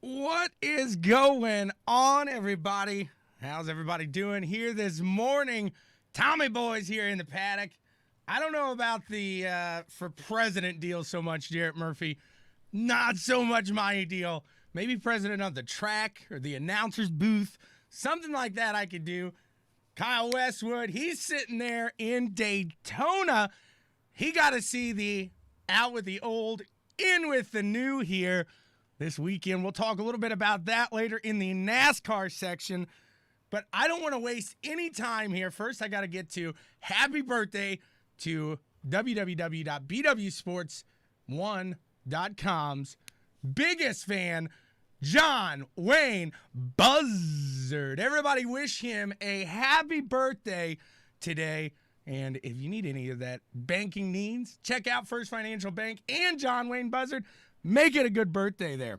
What is going on, everybody? How's everybody doing here this morning? Tommy Boy's here in the paddock. I don't know about the for president deal so much, Jarrett Murphy. Not so much my deal. Maybe president of the track or the announcer's booth. Something like that I could do. Kyle Westwood, he's sitting there in Daytona. He got to see the out with the old, in with the new here this weekend. We'll talk a little bit about that later in the NASCAR section. But I don't want to waste any time here. First, I got to get to happy birthday to www.bwsports1.com's biggest fan, John.buzzard. Everybody wish him a happy birthday today. And if you need any of that banking needs, check out First Financial Bank and John.buzzard. Make it a good birthday there.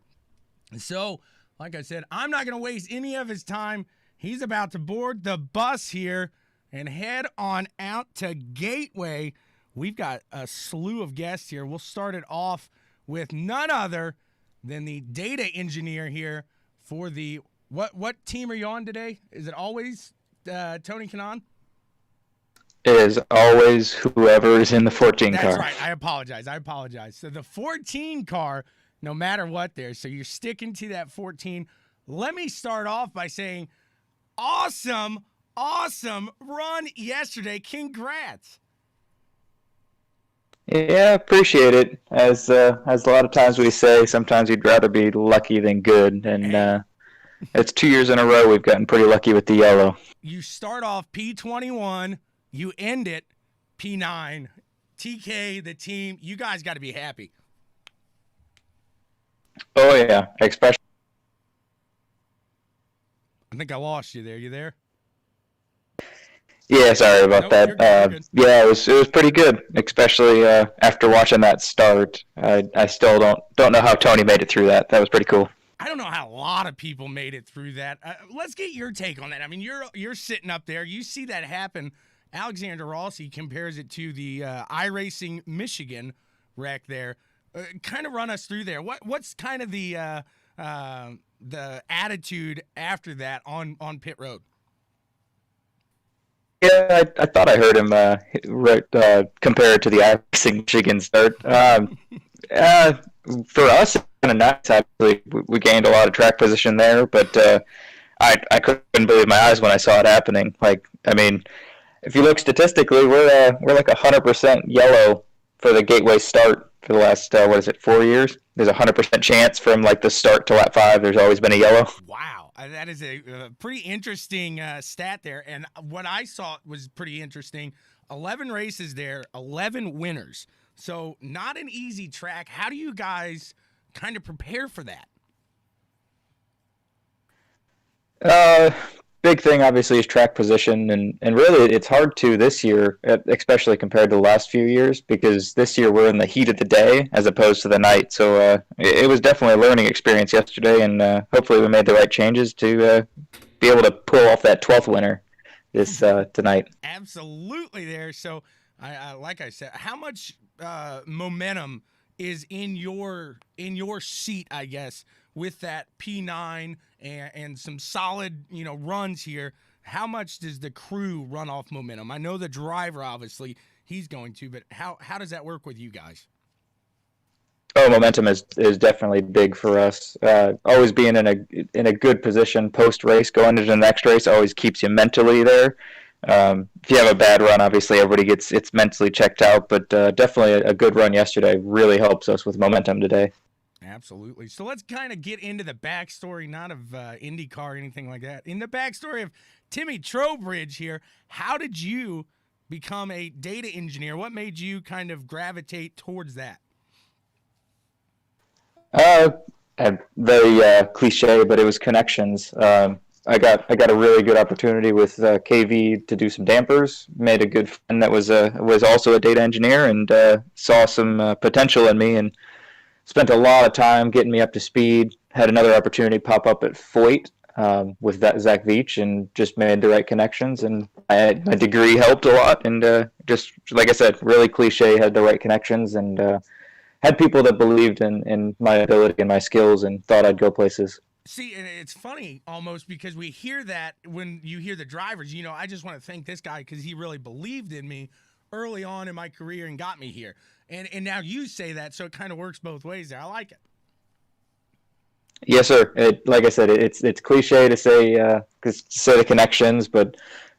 So, like I said, I'm not going to waste any of his time. He's about to board the bus here and head on out to Gateway. We've got a slew of guests here. We'll start it off with none other than the data engineer here for the what team are you on today? Is it always Tony Kanaan? It is always whoever is in the 14 car. That's right. I apologize. So the 14 car, no matter what there. So you're sticking to that 14. Let me start off by saying awesome run yesterday. Congrats. Yeah, appreciate it. As a lot of times we say, sometimes you'd rather be lucky than good. And it's 2 years in a row we've gotten pretty lucky with the yellow. You start off P21. You end it P9. TK, the team, you guys got to be happy. Oh, yeah. Especially. I think I lost you there. You there? Yeah, sorry about that. You're good. Yeah, it was pretty good, especially after watching that start. I still don't know how Tony made it through that. That was pretty cool. I don't know how a lot of people made it through that. Let's get your take on that. I mean, you're sitting up there. You see that happen. Alexander Rossi compares it to the iRacing Michigan wreck there. Kind of run us through there. What's kind of the attitude after that on pit road? Yeah, I thought I heard him compare it to the iRacing Michigan start. For us, it's kind of nice. Actually, we gained a lot of track position there, but I couldn't believe my eyes when I saw it happening. Like, I mean, if you look statistically, we're like 100% yellow for the Gateway start for the last 4 years. There's a 100% chance from like the start to lap 5. There's always been a yellow. Wow, that is a pretty interesting stat there. And what I saw was pretty interesting. 11 races there, 11 winners. So not an easy track. How do you guys kind of prepare for that? Big thing, obviously, is track position, and really it's hard to this year, especially compared to the last few years, because this year we're in the heat of the day as opposed to the night. So it was definitely a learning experience yesterday, and hopefully we made the right changes to be able to pull off that 12th winner this tonight. Absolutely there. So, like I said, how much momentum is in your seat, I guess, with that P9 and some solid, runs here? How much does the crew run off momentum? I know the driver, obviously, he's going to, but how does that work with you guys? Oh, momentum is definitely big for us. Always being in a good position post race, going into the next race always keeps you mentally there. If you have a bad run, obviously everybody it's mentally checked out, but definitely a good run yesterday really helps us with momentum today. Absolutely. So let's kind of get into the backstory, not of IndyCar or anything like that. In the backstory of Timmy Trowbridge here, how did you become a data engineer? What made you kind of gravitate towards that? Very cliche, but it was connections. I got a really good opportunity with KV to do some dampers. Made a good friend that was also a data engineer and saw some potential in me and spent a lot of time getting me up to speed. Had another opportunity pop up at Foyt with that Zach Veach, and just made the right connections. And my degree helped a lot. And just like I said, really cliche, had the right connections, and had people that believed in my ability and my skills and thought I'd go places. See, and it's funny almost because we hear that when you hear the drivers. I just want to thank this guy because he really believed in me early on in my career and got me here. And now you say that, so it kind of works both ways there. I like it. Yes, sir. Like I said, it's cliche to say the connections, but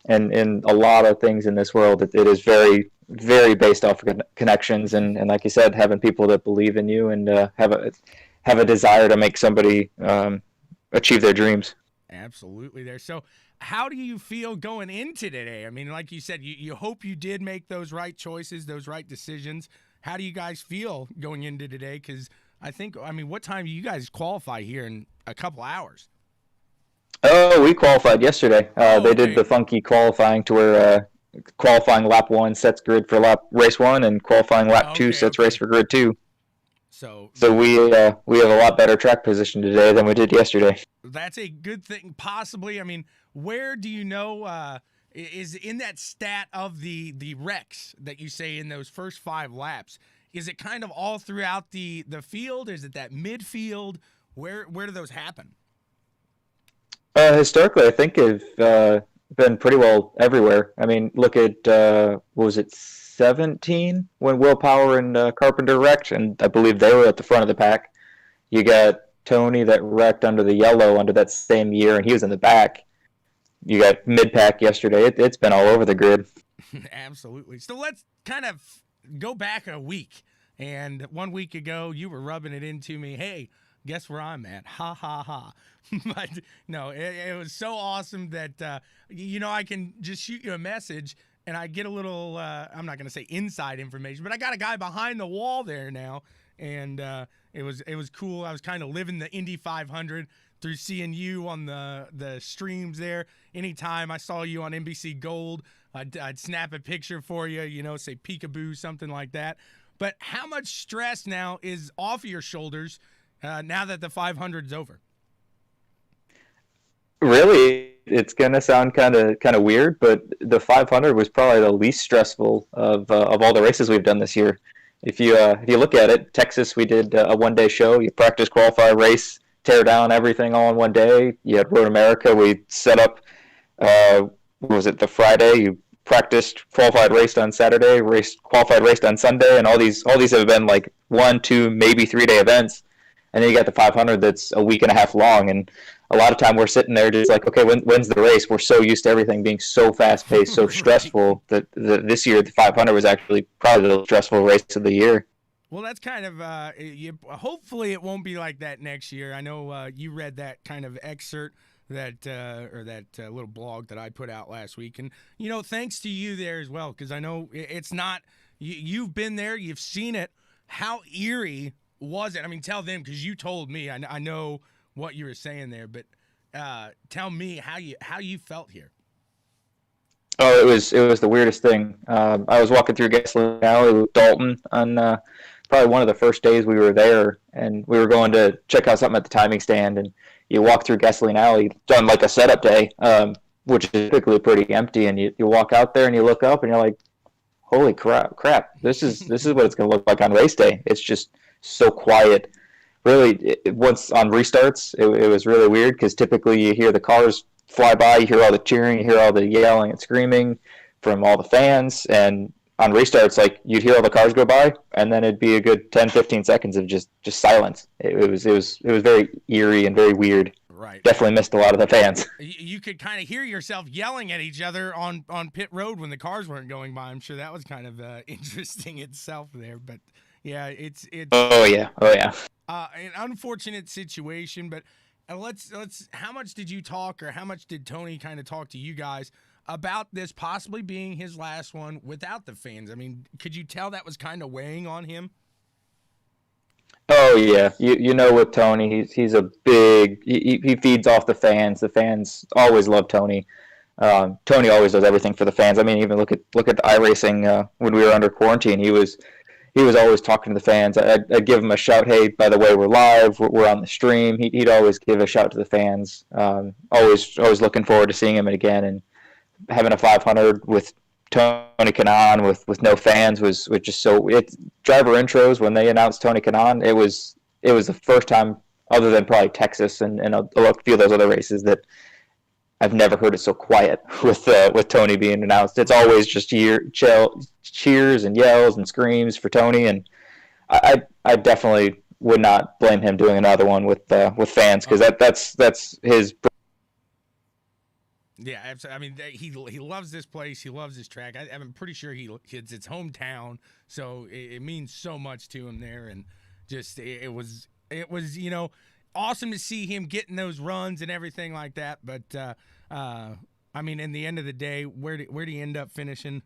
in a lot of things in this world, it is very, very based off of connections, and like you said, having people that believe in you and have a desire to make somebody achieve their dreams. Absolutely there. So how do you feel going into today? I mean, like you said, you hope you did make those right choices, those right decisions. How do you guys feel going into today? Because what time do you guys qualify here in a couple hours? Oh, we qualified yesterday. They did the funky qualifying to where qualifying lap 1 sets grid for race 1, and qualifying lap 2 sets race for grid 2. So we have a lot better track position today than we did yesterday. That's a good thing, possibly. I mean, where do you know is in that stat of the wrecks that you say in those first 5 laps? Is it kind of all throughout the field? Is it that midfield? Where do those happen? Historically, I think have been pretty well everywhere. I mean, look at what was it, 17 when Will Power and Carpenter wrecked, and I believe they were at the front of the pack. You got Tony that wrecked under the yellow under that same year, and he was in the back. You got mid-pack yesterday. It's been all over the grid. Absolutely. So let's kind of go back a week. And 1 week ago, you were rubbing it into me, hey, guess where I'm at? Ha, ha, ha. But no, it was so awesome that, I can just shoot you a message and I get a little, I'm not going to say inside information, but I got a guy behind the wall there now. And it was cool. I was kind of living the Indy 500 through seeing you on the streams there. Anytime I saw you on NBC Gold, I'd snap a picture for you, say peekaboo, something like that. But how much stress now is off your shoulders now that the 500's over? Really, it's gonna sound kind of weird, but the 500 was probably the least stressful of all the races we've done this year. If you look at it, Texas, we did a 1-day show. You practice, qualify, race, tear down everything all in 1 day. You had Road America. We set up. What was it, the Friday? You practiced, qualified, raced on Saturday, qualified, raced on Sunday, and all these have been like 1, 2, maybe 3-day events. And then you got the 500 that's a week and a half long, and a lot of time we're sitting there just like, okay, when's the race? We're so used to everything being so fast-paced, so stressful that this year the 500 was actually probably the stressful race of the year. Well, that's kind of hopefully it won't be like that next year. I know you read that kind of excerpt that little blog that I put out last week, and thanks to you there as well, because I know it's not you've been there, you've seen it. How eerie was it? I mean, tell them, because you told me. I know what you were saying there, but tell me how you felt here. Oh, it was the weirdest thing. I was walking through Gasoline Alley with Dalton on probably one of the first days we were there, and we were going to check out something at the timing stand, and you walk through Gasoline Alley, done like a setup day, which is typically pretty empty, and you walk out there and you look up and you're like, holy crap, this is what it's going to look like on race day. It's just so quiet. Really, once on restarts, it was really weird, because typically you hear the cars fly by, you hear all the cheering, you hear all the yelling and screaming from all the fans, and on restarts, like, you'd hear all the cars go by, and then it'd be a good 10-15 seconds of just silence. It was very eerie and very weird. Right. Definitely missed a lot of the fans. You could kind of hear yourself yelling at each other on pit road when the cars weren't going by. I'm sure that was kind of interesting itself there, but yeah, it's. Oh yeah. An unfortunate situation, but let's. How much did you talk, or how much did Tony kind of talk to you guys about this possibly being his last one without the fans? I mean, could you tell that was kind of weighing on him? Oh yeah, you know with Tony, he's a big. He feeds off the fans. The fans always love Tony. Tony always does everything for the fans. I mean, even look at the iRacing when we were under quarantine. He was he was always talking to the fans. I'd give him a shout. Hey, by the way, we're live. We're on the stream. He'd always give a shout to the fans. Always looking forward to seeing him again, and having a 500 with Tony Kanaan with no fans was just so. Driver intros when they announced Tony Kanaan, it was the first time, other than probably Texas and a few of those other races, that I've never heard it so quiet with Tony being announced. It's always just cheers and yells and screams for Tony, and I definitely would not blame him doing another one with fans, because that's his. Yeah, absolutely. I mean, he loves this place. He loves this track. I'm pretty sure it's his hometown, so it means so much to him there. And just it was awesome to see him getting those runs and everything like that. But I mean, in the end of the day, where did he end up finishing?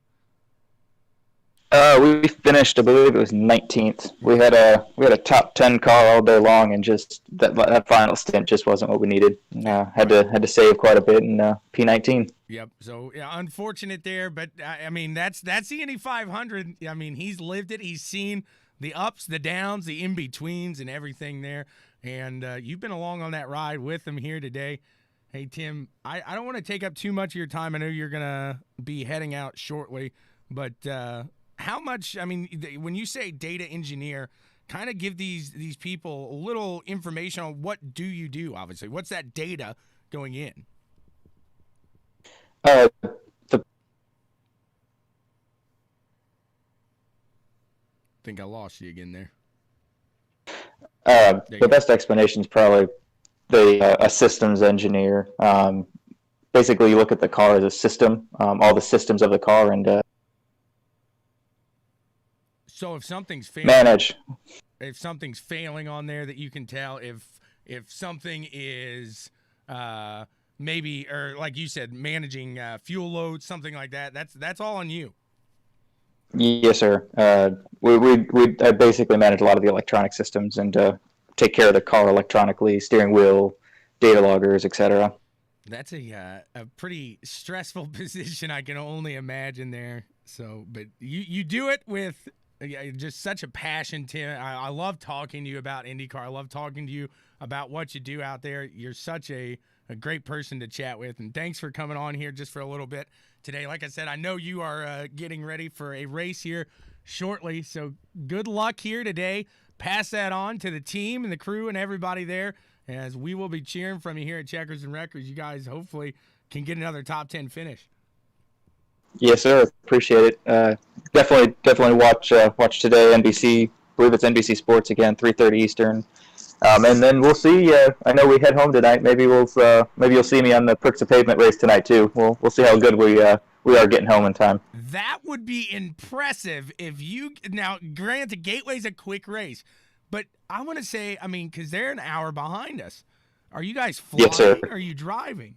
We finished, I believe it was 19th. We had a top 10 car all day long, and just that final stint just wasn't what we needed. Had to save quite a bit in P19. Yep. So yeah, unfortunate there, but I mean that's the Indy 500. I mean, he's lived it. He's seen the ups, the downs, the in betweens, and everything there. And you've been along on that ride with him here today. Hey Tim, I don't want to take up too much of your time. I know you're gonna be heading out shortly, but how much, I mean, when you say data engineer, kind of give these people a little information on what do you do, obviously. What's that data going in? I think I lost you again there. The best explanation is probably a systems engineer. Basically, you look at the car as a system, all the systems of the car, and so if something's failing, if something's failing on there, that you can tell if something is maybe, or like you said, managing fuel loads, something like that. That's all on you. Yes, sir. I basically manage a lot of the electronic systems and take care of the car electronically, steering wheel, data loggers, etc. That's a pretty stressful position, I can only imagine there. So, but you do it with just such a passion, Tim. I love talking to you about IndyCar. I love talking to you about what you do out there. You're such a great person to chat with, and thanks for coming on here just for a little bit today. Like I said, I know you are getting ready for a race here shortly, so good luck here today. Pass that on to the team and the crew and everybody there, as we will be cheering from you here at Checkers and Wreckers. You guys hopefully can get another top 10 finish. Yes, sir. Appreciate it. Definitely watch today. NBC, I believe it's NBC Sports again, 3:30 Eastern. And then we'll see. I know we head home tonight. Maybe you'll see me on the Pricks of Pavement race tonight too. We'll see how good we are getting home in time. That would be impressive if you. Now, granted, Gateway's a quick race, but I want to say, I mean, because they're an hour behind us. Are you guys flying? Yes, sir. Or are you driving?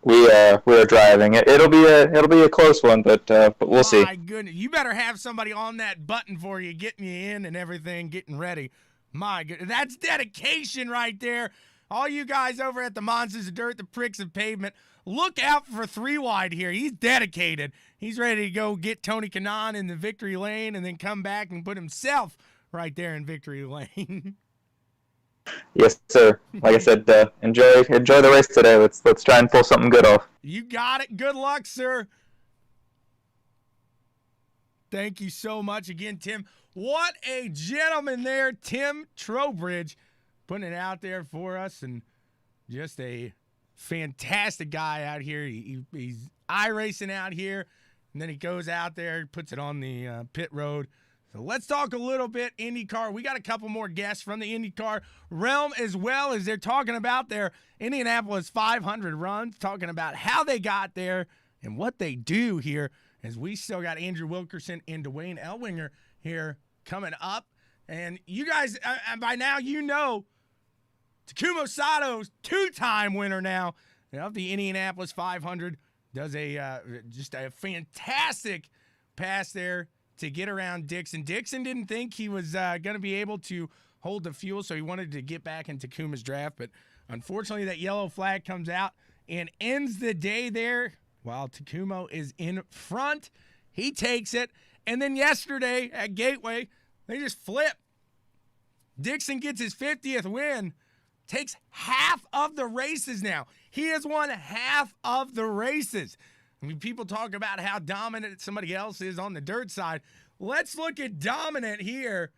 We are driving. It'll be a close one, but we'll see. My goodness, you better have somebody on that button for you, getting you in and everything, getting ready. My goodness, that's dedication right there. All you guys over at the Monsters of Dirt, the Pricks of Pavement, look out for 3 Wide here. He's dedicated. He's ready to go get Tony Kanaan in the victory lane and then come back and put himself right there in victory lane. Yes, sir. Like I said, enjoy the race today. Let's try and pull something good off. You got it. Good luck, sir. Thank you so much again, Tim. What a gentleman there, Tim Trowbridge, putting it out there for us, and just a fantastic guy out here. He's iRacing out here, and then he goes out there, puts it on the pit road. So let's talk a little bit IndyCar. We got a couple more guests from the IndyCar realm, as well as they're talking about their Indianapolis 500 runs, talking about how they got there and what they do here, as we still got Andrew Wilkerson and Dwayne Ellwinger here coming up. And you guys, by now, you know, Takuma Sato's 2-time winner now of the Indianapolis 500, does just a fantastic pass there to get around Dixon. Dixon didn't think he was going to be able to hold the fuel, so he wanted to get back in Takuma's draft. But unfortunately, that yellow flag comes out and ends the day there while Takuma is in front. He takes it, And then yesterday at Gateway, they just flip. Dixon gets his 50th win, takes half of the races now. He has won half of the races. I mean, people talk about how dominant somebody else is on the dirt side. Let's look at dominant here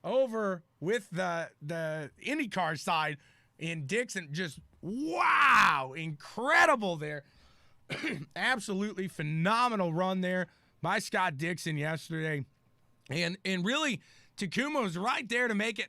over with the IndyCar side. And Dixon just, wow, incredible there. Absolutely phenomenal run there by Scott Dixon yesterday. And really, Takuma's right there to make it.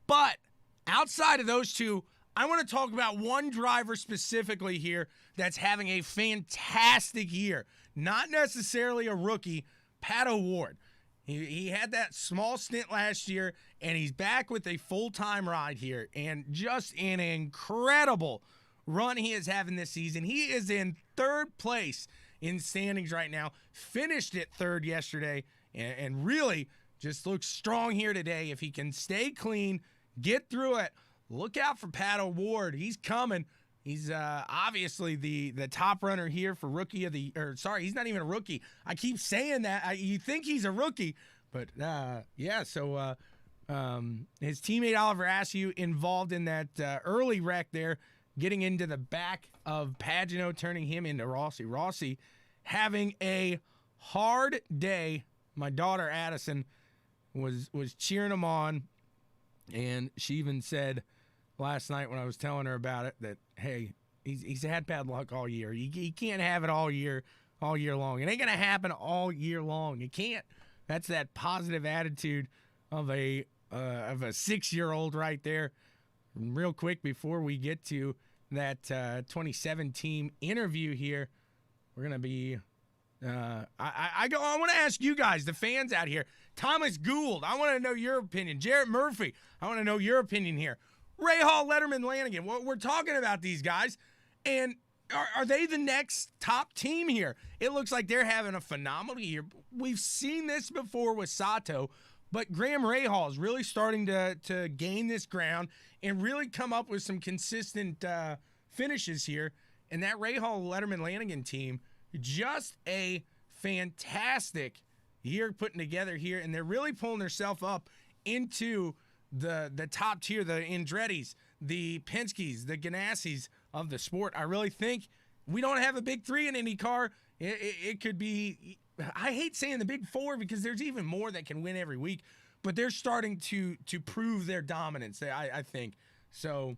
But outside of those two, I want to talk about one driver specifically here that's having a fantastic year. Not necessarily a rookie, Pat O'Ward. He had that small stint last year, and he's back with a full-time ride here. And just an incredible run he is having this season. He is in third place in standings right now. Finished at third yesterday, and really just looks strong here today. If he can stay clean, get through it, look out for Pat O'Ward. He's coming. He's obviously the top runner here for rookie of the – or sorry, he's not even a rookie. I keep saying that. You think he's a rookie. But, yeah, so his teammate Oliver Askew involved in that early wreck there, getting into the back of Pagano, turning him into Rossi. Rossi having a hard day. My daughter Addison was cheering him on, and she even said last night when I was telling her about it that, hey, he's had bad luck all year. He can't have it all year long. It ain't gonna happen all year long. It can't. That's that positive attitude of a 6-year-old right there. Real quick before we get to that 27 team interview here, we're gonna be. I want to ask you guys, the fans out here. Thomas Gould, I want to know your opinion. Jarrett Murphy, I want to know your opinion here. Ray Hall, Letterman, Lanigan. We're talking about these guys, and are they the next top team here? It looks like they're having a phenomenal year. We've seen this before with Sato, but Graham Rahal is really starting to gain this ground and really come up with some consistent finishes here. And that Rahal, Letterman, Lanigan team, just a fantastic year putting together here, and they're really pulling themselves up into the top tier, the Andretti's, the Penske's, the Ganassis of the sport. I really think we don't have a big three in IndyCar. It could be, I hate saying the big four because there's even more that can win every week, but they're starting to prove their dominance, I think. So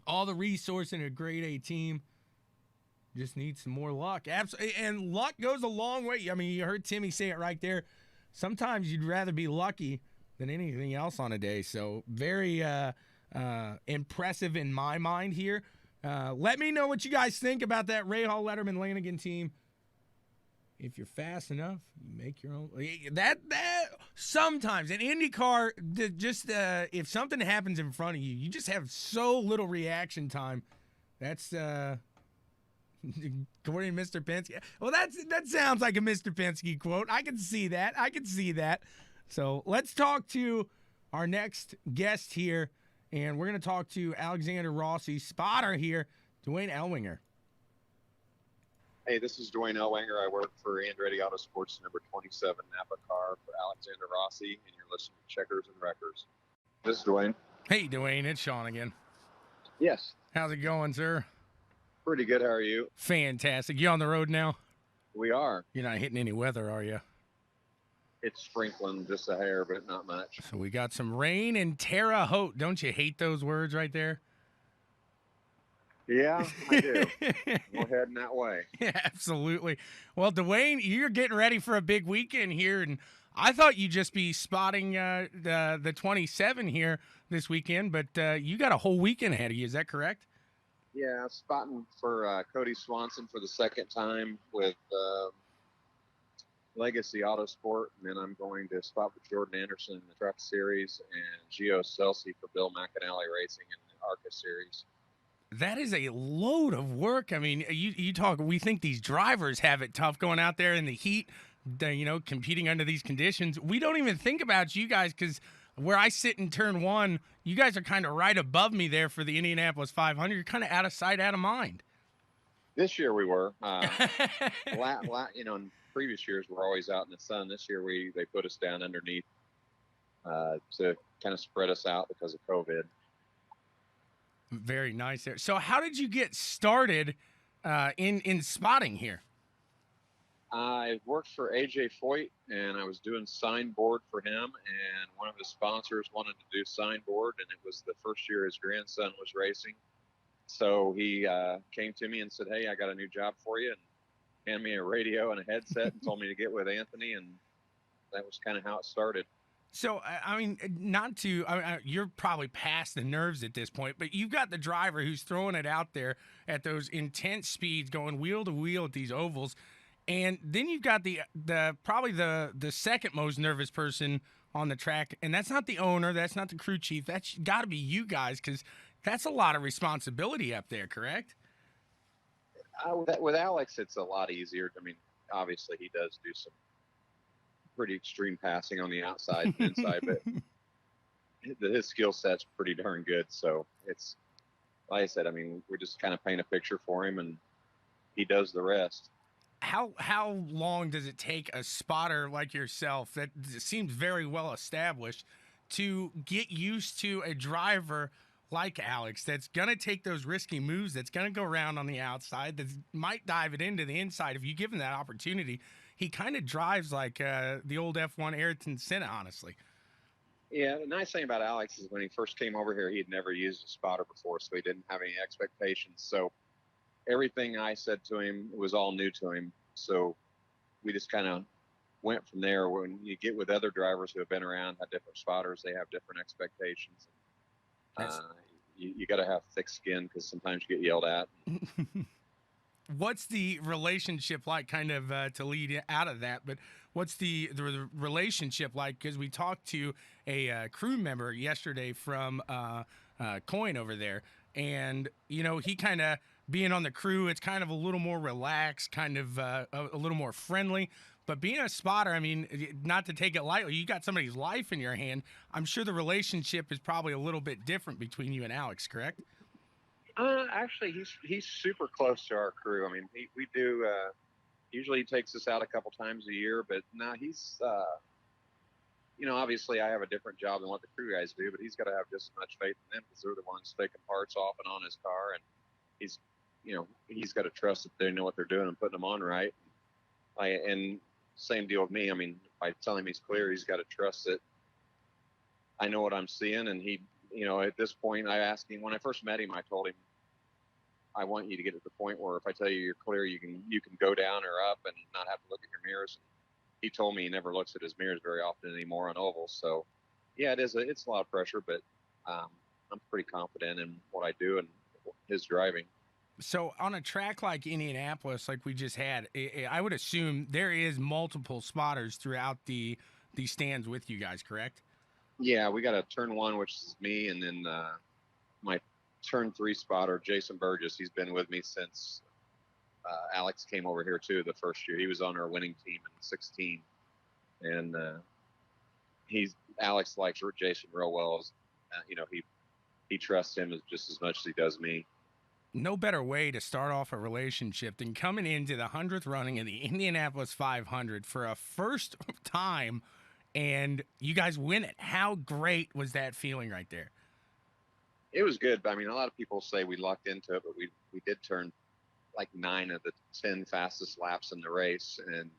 all the resource in a grade A team. Just need some more luck. Absolutely. And luck goes a long way. I mean, you heard Timmy say it right there. Sometimes you'd rather be lucky than anything else on a day. So very impressive in my mind here. Let me know what you guys think about that Rahal, Letterman, Lanigan team. If you're fast enough, you make your own. That sometimes in IndyCar, just if something happens in front of you, you just have so little reaction time. That's according to Mr. Penske. Well, that sounds like a Mr. Penske quote. I can see that. So let's talk to our next guest here, and we're going to talk to Alexander Rossi's spotter here, Dwayne Ellwinger. Hey, this is Dwayne Ellwinger. I work for Andretti Autosports number 27 Napa car for Alexander Rossi, and you're listening to Checkers and Wreckers. This is Dwayne. Hey, Dwayne, it's Sean again. Yes. How's it going, sir? Pretty good. How are you? Fantastic. You on the road now? We are. You're not hitting any weather, are you? It's sprinkling just a hair, but not much. So we got some rain and Terre Haute. Don't you hate those words right there? Yeah, I do. We're heading that way. Yeah, absolutely. Well, Dwayne, you're getting ready for a big weekend here, and I thought you'd just be spotting the 27 here this weekend, but you got a whole weekend ahead of you. Is that correct? Yeah, spotting for Cody Swanson for the second time with Legacy Autosport, and then I'm going to spot with Jordan Anderson in the Truck Series and Gio Celsi for Bill McAnally Racing in the ARCA Series. That is a load of work. I mean, you talk, we think these drivers have it tough going out there in the heat, competing under these conditions. We don't even think about you guys because where I sit in turn one, you guys are kind of right above me there for the Indianapolis 500. You're kind of out of sight, out of mind. This year we were. In previous years we're always out in the sun. This year they put us down underneath to kind of spread us out because of COVID. Very nice there. So how did you get started in spotting here? I worked for AJ Foyt, and I was doing signboard for him, and one of his sponsors wanted to do signboard, and it was the first year his grandson was racing. So he came to me and said, "Hey, I got a new job for you," and handed me a radio and a headset and told me to get with Anthony, and that was kind of how it started. So, I mean, you're probably past the nerves at this point, but you've got the driver who's throwing it out there at those intense speeds, going wheel to wheel at these ovals. And then you've got the probably the second most nervous person on the track, and that's not the owner, that's not the crew chief, that's got to be you guys, because that's a lot of responsibility up there, correct? With Alex, it's a lot easier. I mean, obviously he does do some pretty extreme passing on the outside and inside, but his skill set's pretty darn good. So it's, like I said, I mean, we just kind of paint a picture for him, and he does the rest. How long does it take a spotter like yourself that seems very well established to get used to a driver like Alex that's going to take those risky moves, that's going to go around on the outside, that might dive it into the inside if you give him that opportunity? He kind of drives like the old F1 Ayrton Senna, honestly. Yeah, the nice thing about Alex is when he first came over here, he had never used a spotter before, so he didn't have any expectations. So everything I said to him was all new to him. So we just kind of went from there. When you get with other drivers who have been around, have different spotters, they have different expectations. You got to have thick skin because sometimes you get yelled at. What's the relationship like, kind of to lead out of that, but what's the relationship like? Because we talked to a crew member yesterday from Coin over there, and, you know, he kind of, being on the crew, it's kind of a little more relaxed, kind of a little more friendly. But being a spotter, I mean, not to take it lightly, you got somebody's life in your hand. I'm sure the relationship is probably a little bit different between you and Alex, correct? Actually, he's super close to our crew. I mean, we do usually he takes us out a couple times a year, but now he's you know, obviously I have a different job than what the crew guys do, but he's got to have just as much faith in them because they're the ones taking parts off and on his car, and he's got to trust that they know what they're doing and putting them on right. And same deal with me. I mean, by telling him he's clear, he's got to trust that I know what I'm seeing. And he, at this point, I asked him when I first met him, I told him, I want you to get to the point where if I tell you you're clear, you can go down or up and not have to look at your mirrors. And he told me he never looks at his mirrors very often anymore on ovals. So yeah, it's a lot of pressure, but I'm pretty confident in what I do and his driving. So on a track like Indianapolis, like we just had, I would assume there is multiple spotters throughout the stands with you guys, correct? Yeah, we got a turn one, which is me, and then my turn three spotter, Jason Burgess. He's been with me since Alex came over here too. The first year he was on our winning team in 16, and Alex likes Jason real well. He trusts him just as much as he does me. No better way to start off a relationship than coming into the 100th running of the Indianapolis 500 for a first time, and you guys win it. How great was that feeling right there? It was good. I mean, a lot of people say we lucked into it, but we did turn like 9 of the 10 fastest laps in the race. And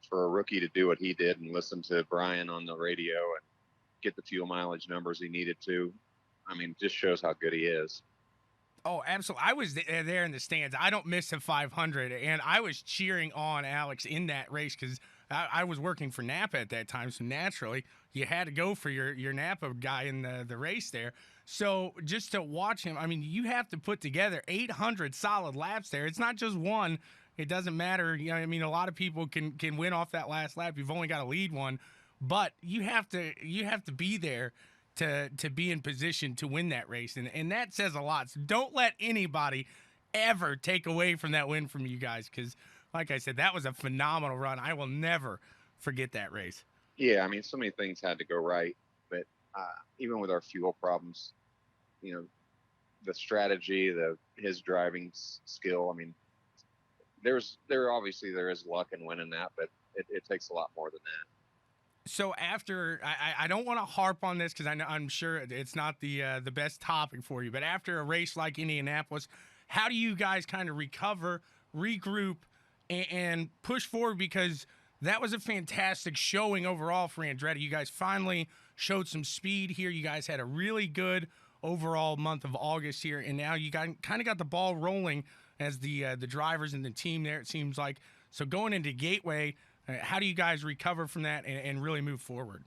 for a rookie to do what he did and listen to Brian on the radio and get the fuel mileage numbers he needed to, I mean, just shows how good he is. Oh, absolutely. I was there in the stands. I don't miss a 500, and I was cheering on Alex in that race because I was working for Napa at that time, so naturally you had to go for your Napa guy in the race there. So just to watch him, I mean, you have to put together 800 solid laps there. It's not just one. It doesn't matter. I mean, a lot of people can win off that last lap. You've only got to lead one, but you have to be there to be in position to win that race, and that says a lot. So don't let anybody ever take away from that win from you guys, because like I said, that was a phenomenal run. I will never forget that race. Yeah, I mean, so many things had to go right, but even with our fuel problems, the strategy, his driving skill. I mean, obviously there is luck in winning that, but it takes a lot more than that. So after, I don't want to harp on this because I'm sure it's not the best topic for you, but after a race like Indianapolis, how do you guys kind of recover, regroup, and push forward? Because that was a fantastic showing overall for Andretti. You guys finally showed some speed here. You guys had a really good overall month of August here, and now you kind of got the ball rolling as the drivers and the team there, it seems like. So going into Gateway, how do you guys recover from that and really move forward?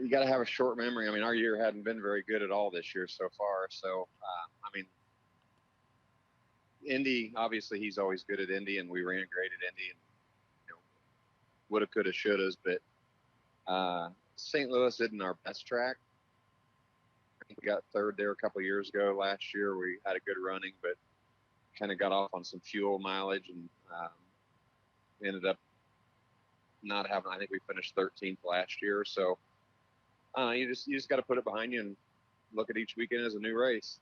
You got to have a short memory. I mean, our year hadn't been very good at all this year so far. So, I mean, Indy, obviously he's always good at Indy, and we ran great at Indy, and woulda, coulda, shouldas. But St. Louis isn't our best track. I think we got third there a couple of years ago. Last year we had a good running, but kind of got off on some fuel mileage and ended up not having. I think we finished 13th last year. So you just got to put it behind you and look at each weekend as a new race.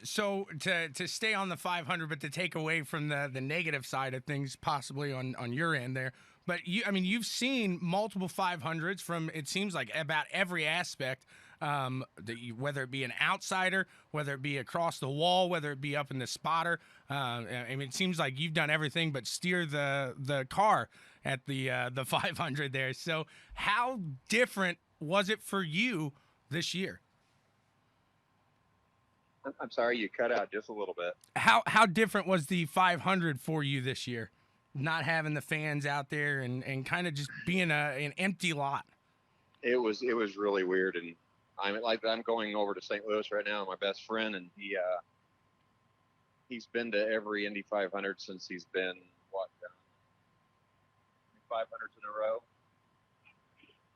So to stay on the 500, but to take away from the negative side of things, possibly on your end there. But you've seen multiple 500s from, it seems like, about every aspect. Whether it be an outsider, whether it be across the wall, whether it be up in the spotter. It seems like you've done everything but steer the car at the 500 there. So how different was it for you this year? I'm sorry, you cut out just a little bit. How different was the 500 for you this year? Not having the fans out there and kind of just being an empty lot. It was really weird, and I'm going over to St. Louis right now. My best friend, and he's been to every Indy 500 since he's been 500s in a row.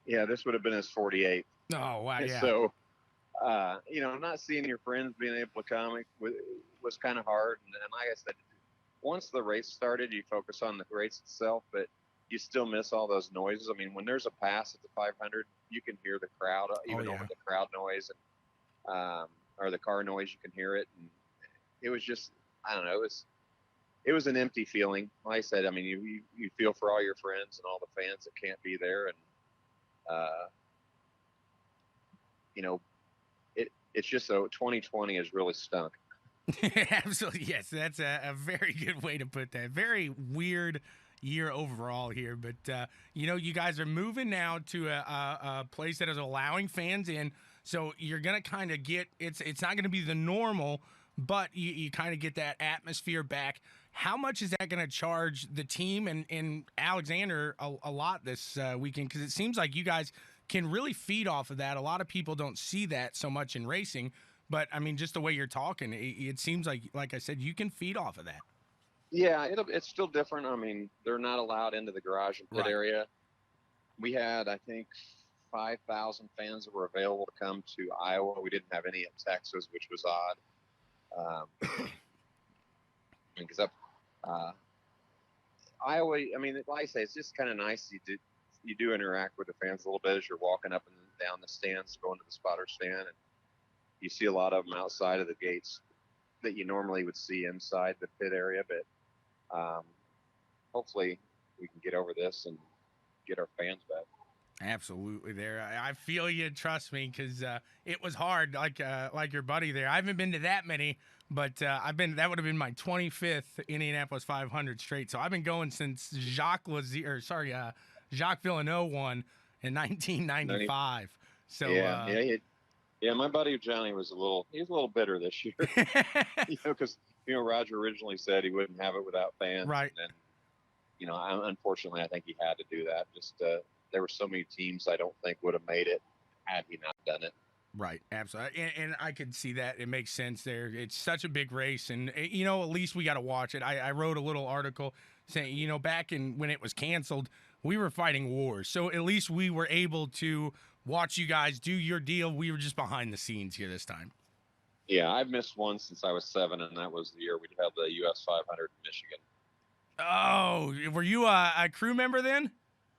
Yeah, this would have been his 48th. Oh wow! Yeah. So, not seeing your friends being able to come was kind of hard. And like I said, once the race started, you focus on the race itself, but you still miss all those noises. I mean, when there's a pass at the 500, you can hear the crowd, even over the crowd noise and or the car noise. You can hear it, and it was just, I don't know, it was an empty feeling. Like I said, I mean, you feel for all your friends and all the fans that can't be there, and it's just so 2020 has really stunk. Absolutely, yes. That's a very good way to put that. Very weird year overall here, but you guys are moving now to a place that is allowing fans in, so you're gonna kind of get it's not gonna be the normal, but you kind of get that atmosphere back. How much is that gonna charge the team and Alexander a lot this weekend? Because it seems like you guys can really feed off of that. A lot of people don't see that so much in racing, but I mean, just the way you're talking, it seems like I said, you can feed off of that. Yeah, it's still different. I mean, they're not allowed into the garage and pit area. We had, I think, 5,000 fans that were available to come to Iowa. We didn't have any in Texas, which was odd. Because Iowa, I mean, like I say, it's just kind of nice. You do interact with the fans a little bit as you're walking up and down the stands, going to the spotter stand, and you see a lot of them outside of the gates that you normally would see inside the pit area. But hopefully we can get over this and get our fans back. Absolutely, there. I feel you. Trust me, because it was hard. Like your buddy there. I haven't been to that many, but That would have been my 25th Indianapolis 500 straight. So I've been going since Jacques Villeneuve won in 1995. So yeah. My buddy Johnny was a little bitter this year. Because Roger originally said he wouldn't have it without fans, right? And unfortunately, I think he had to do that. Just there were so many teams I don't think would have made it had he not done it. Right, absolutely, and I could see that. It makes sense there. It's such a big race, and at least we got to watch it. I wrote a little article saying, back when it was canceled, we were fighting wars, so at least we were able to watch you guys do your deal. We were just behind the scenes here this time. Yeah, I've missed one since I was 7, and that was the year we held the US 500 in Michigan. Oh, were you a crew member then?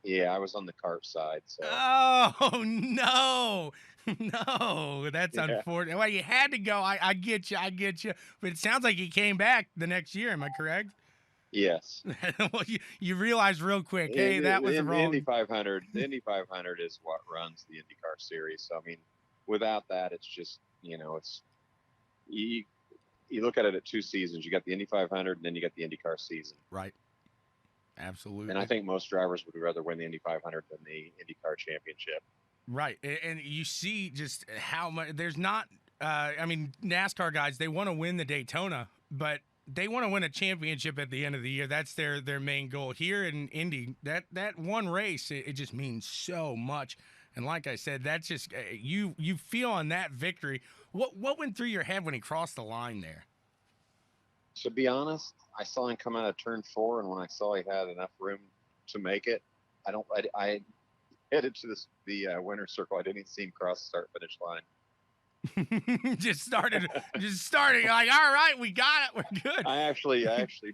Yeah, I was on the cart side, so. Oh no, no, that's Yeah. unfortunate. Well, you had to go. I get you. I get you. But it sounds like he came back the next year. Am I correct? Yes. Well, you realized real quick, hey, that was the The wrong. Indy 500. The Indy 500 is what runs the IndyCar series. So I mean, without that, it's just it's you look at it at 2 seasons. You got the Indy 500, and then you got the IndyCar season. Right. Absolutely. And I think most drivers would rather win the Indy 500 than the IndyCar championship. Right. And you see just how much there's not. I mean, NASCAR guys, they want to win the Daytona, but they want to win a championship at the end of the year. That's their main goal. Here in Indy, that one race, it just means so much. And like I said, that's just you feel on that victory. What went through your head when he crossed the line there? To be honest, I saw him come out of turn 4, and when I saw he had enough room to make it, I headed to the winner's circle. I didn't even see him cross the start-finish line. just starting. Like, all right, we got it. We're good. I actually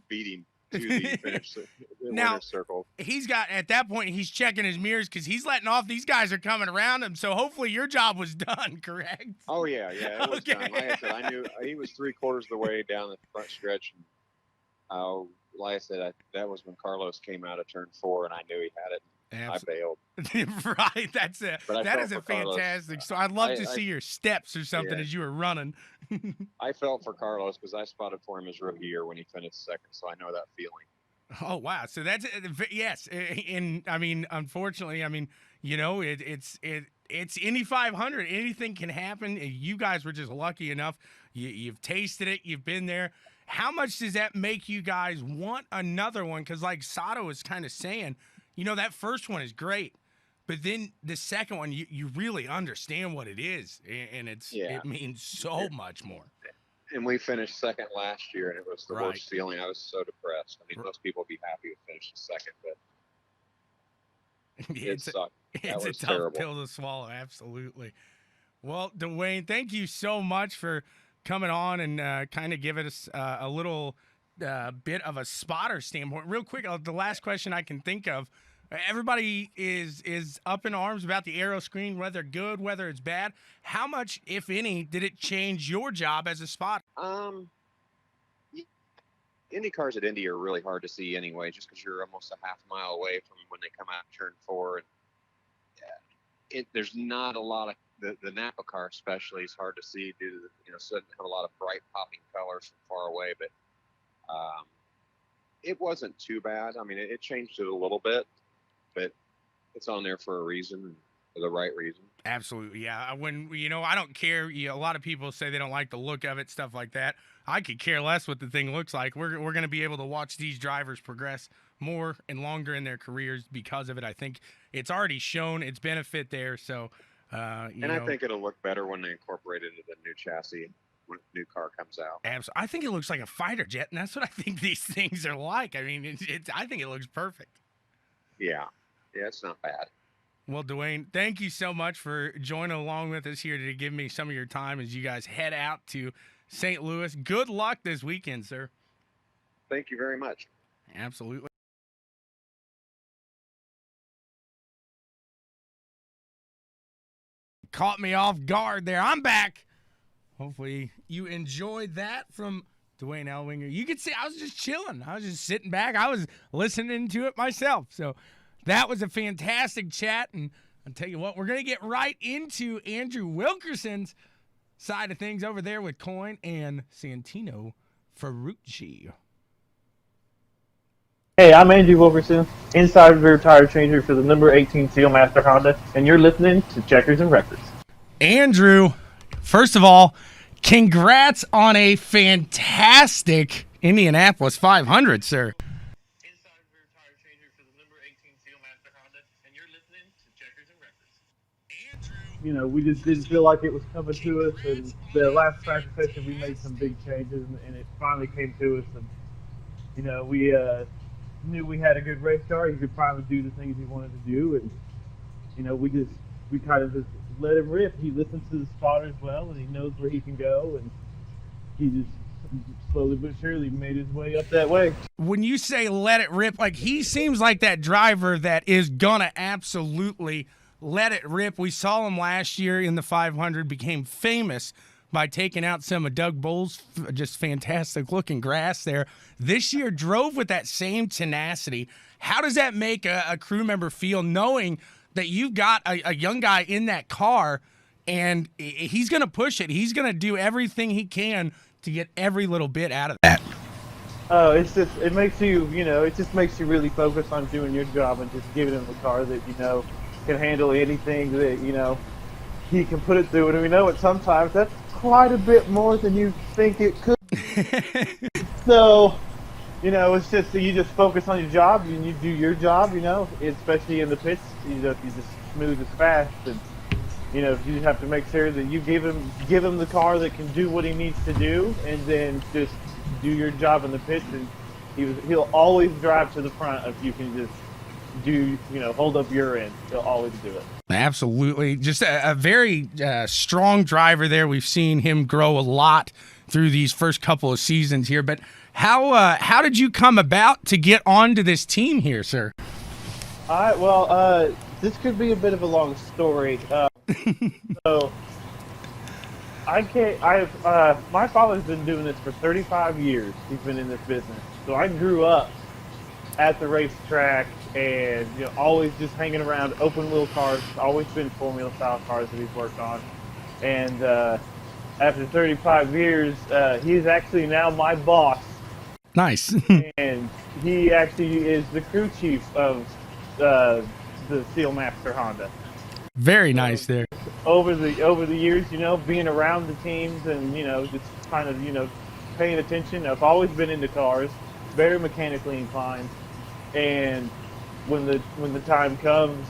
beat him to the finish, the winner's circle. He's got, at that point, he's checking his mirrors because he's letting off. These guys are coming around him. So hopefully your job was done, correct? Oh, yeah, it was done. Like I said, I knew he was 3/4 of the way down the front stretch. And, like I said, that was when Carlos came out of turn 4, and I knew he had it. I bailed. Right, that's it. That is a fantastic. So I'd love to see your steps or something as you were running. I felt for Carlos because I spotted for him his rookie year when he finished second, so I know that feeling. Oh wow! So that's yes, and I mean, unfortunately, I mean, it's Indy 500. Anything can happen. You guys were just lucky enough. You've tasted it. You've been there. How much does that make you guys want another one? Because like Sato was kind of saying, that first one is great, but then the second one, you really understand what it is, and it means so much more. And we finished second last year, and it was the worst feeling. I was so depressed. I mean, most people would be happy to finish second, but it sucked. It's a tough terrible pill to swallow, absolutely. Well, Dwayne, thank you so much for coming on and kind of giving us a little bit of a spotter standpoint. Real quick, the last question I can think of. Everybody is up in arms about the aero screen, whether good, whether it's bad. How much, if any, did it change your job as a spotter? Indy cars at Indy are really hard to see anyway, just because you're almost a half mile away from when they come out of turn 4. And there's not a lot of the Napa car, especially, is hard to see due to so it doesn't have a lot of bright popping colors from far away. But it wasn't too bad. I mean, it changed it a little bit. But it's on there for a reason, for the right reason. Absolutely, yeah. When I don't care. A lot of people say they don't like the look of it, stuff like that. I could care less what the thing looks like. We're going to be able to watch these drivers progress more and longer in their careers because of it. I think it's already shown its benefit there. So, I think it'll look better when they incorporate it into the new chassis when the new car comes out. Absolutely. I think it looks like a fighter jet, and that's what I think these things are like. I mean, I think it looks perfect. Yeah. Yeah, it's not bad. Well, Dwayne, thank you so much for joining along with us here to give me some of your time as you guys head out to St. Louis. Good luck this weekend, sir. Thank you very much. Absolutely. Caught me off guard there. I'm back. Hopefully you enjoyed that from Dwayne Ellwinger. You could see I was just chilling. I was just sitting back. I was listening to it myself. So that was a fantastic chat, and I'll tell you what, we're going to get right into Andrew Wilkerson's side of things over there with Coyne and Santino Ferrucci. Hey, I'm Andrew Wilkerson, inside rear tire changer for the number 18 Steelmaster Honda, and you're listening to Checkers and Records. Andrew, first of all, congrats on a fantastic Indianapolis 500, sir. We just didn't feel like it was coming to us, and the last practice session we made some big changes, and it finally came to us. And we knew we had a good race car. He could finally do the things he wanted to do, and we kind of just let him rip. He listens to the spotters well, and he knows where he can go, and slowly but surely made his way up that way. When you say let it rip, like he seems like that driver that is gonna absolutely let it rip. We saw him last year in the 500, became famous by taking out some of Doug Bull's just fantastic looking grass there. This year drove with that same tenacity. How does that make a crew member feel knowing that you've got a young guy in that car and he's going to push it? He's going to do everything he can to get every little bit out of that. Oh, it makes you, it just makes you really focus on doing your job and just giving him a car that, can handle anything that, he can put it through. And we know it sometimes that's quite a bit more than you think it could. So, it's just you just focus on your job and you do your job, especially in the pits. If you just smooth as fast, and you have to make sure that you give him the car that can do what he needs to do, and then just do your job in the pits, and he'll always drive to the front if you can just hold up your end. He'll always do it. Absolutely. Just a very strong driver there. We've seen him grow a lot through these first couple of seasons here. But how did you come about to get onto this team here, sir? All right. Well, this could be a bit of a long story. So my father's been doing this for 35 years. He's been in this business. So I grew up at the racetrack and always just hanging around open wheel cars. Always been Formula style cars that he's worked on. And after 35 years, he's actually now my boss. Nice. And he actually is the crew chief of the Steelmaster Honda. Very nice there. Over the years, being around the teams and just kind of paying attention. I've always been into cars, very mechanically inclined, and when the time comes,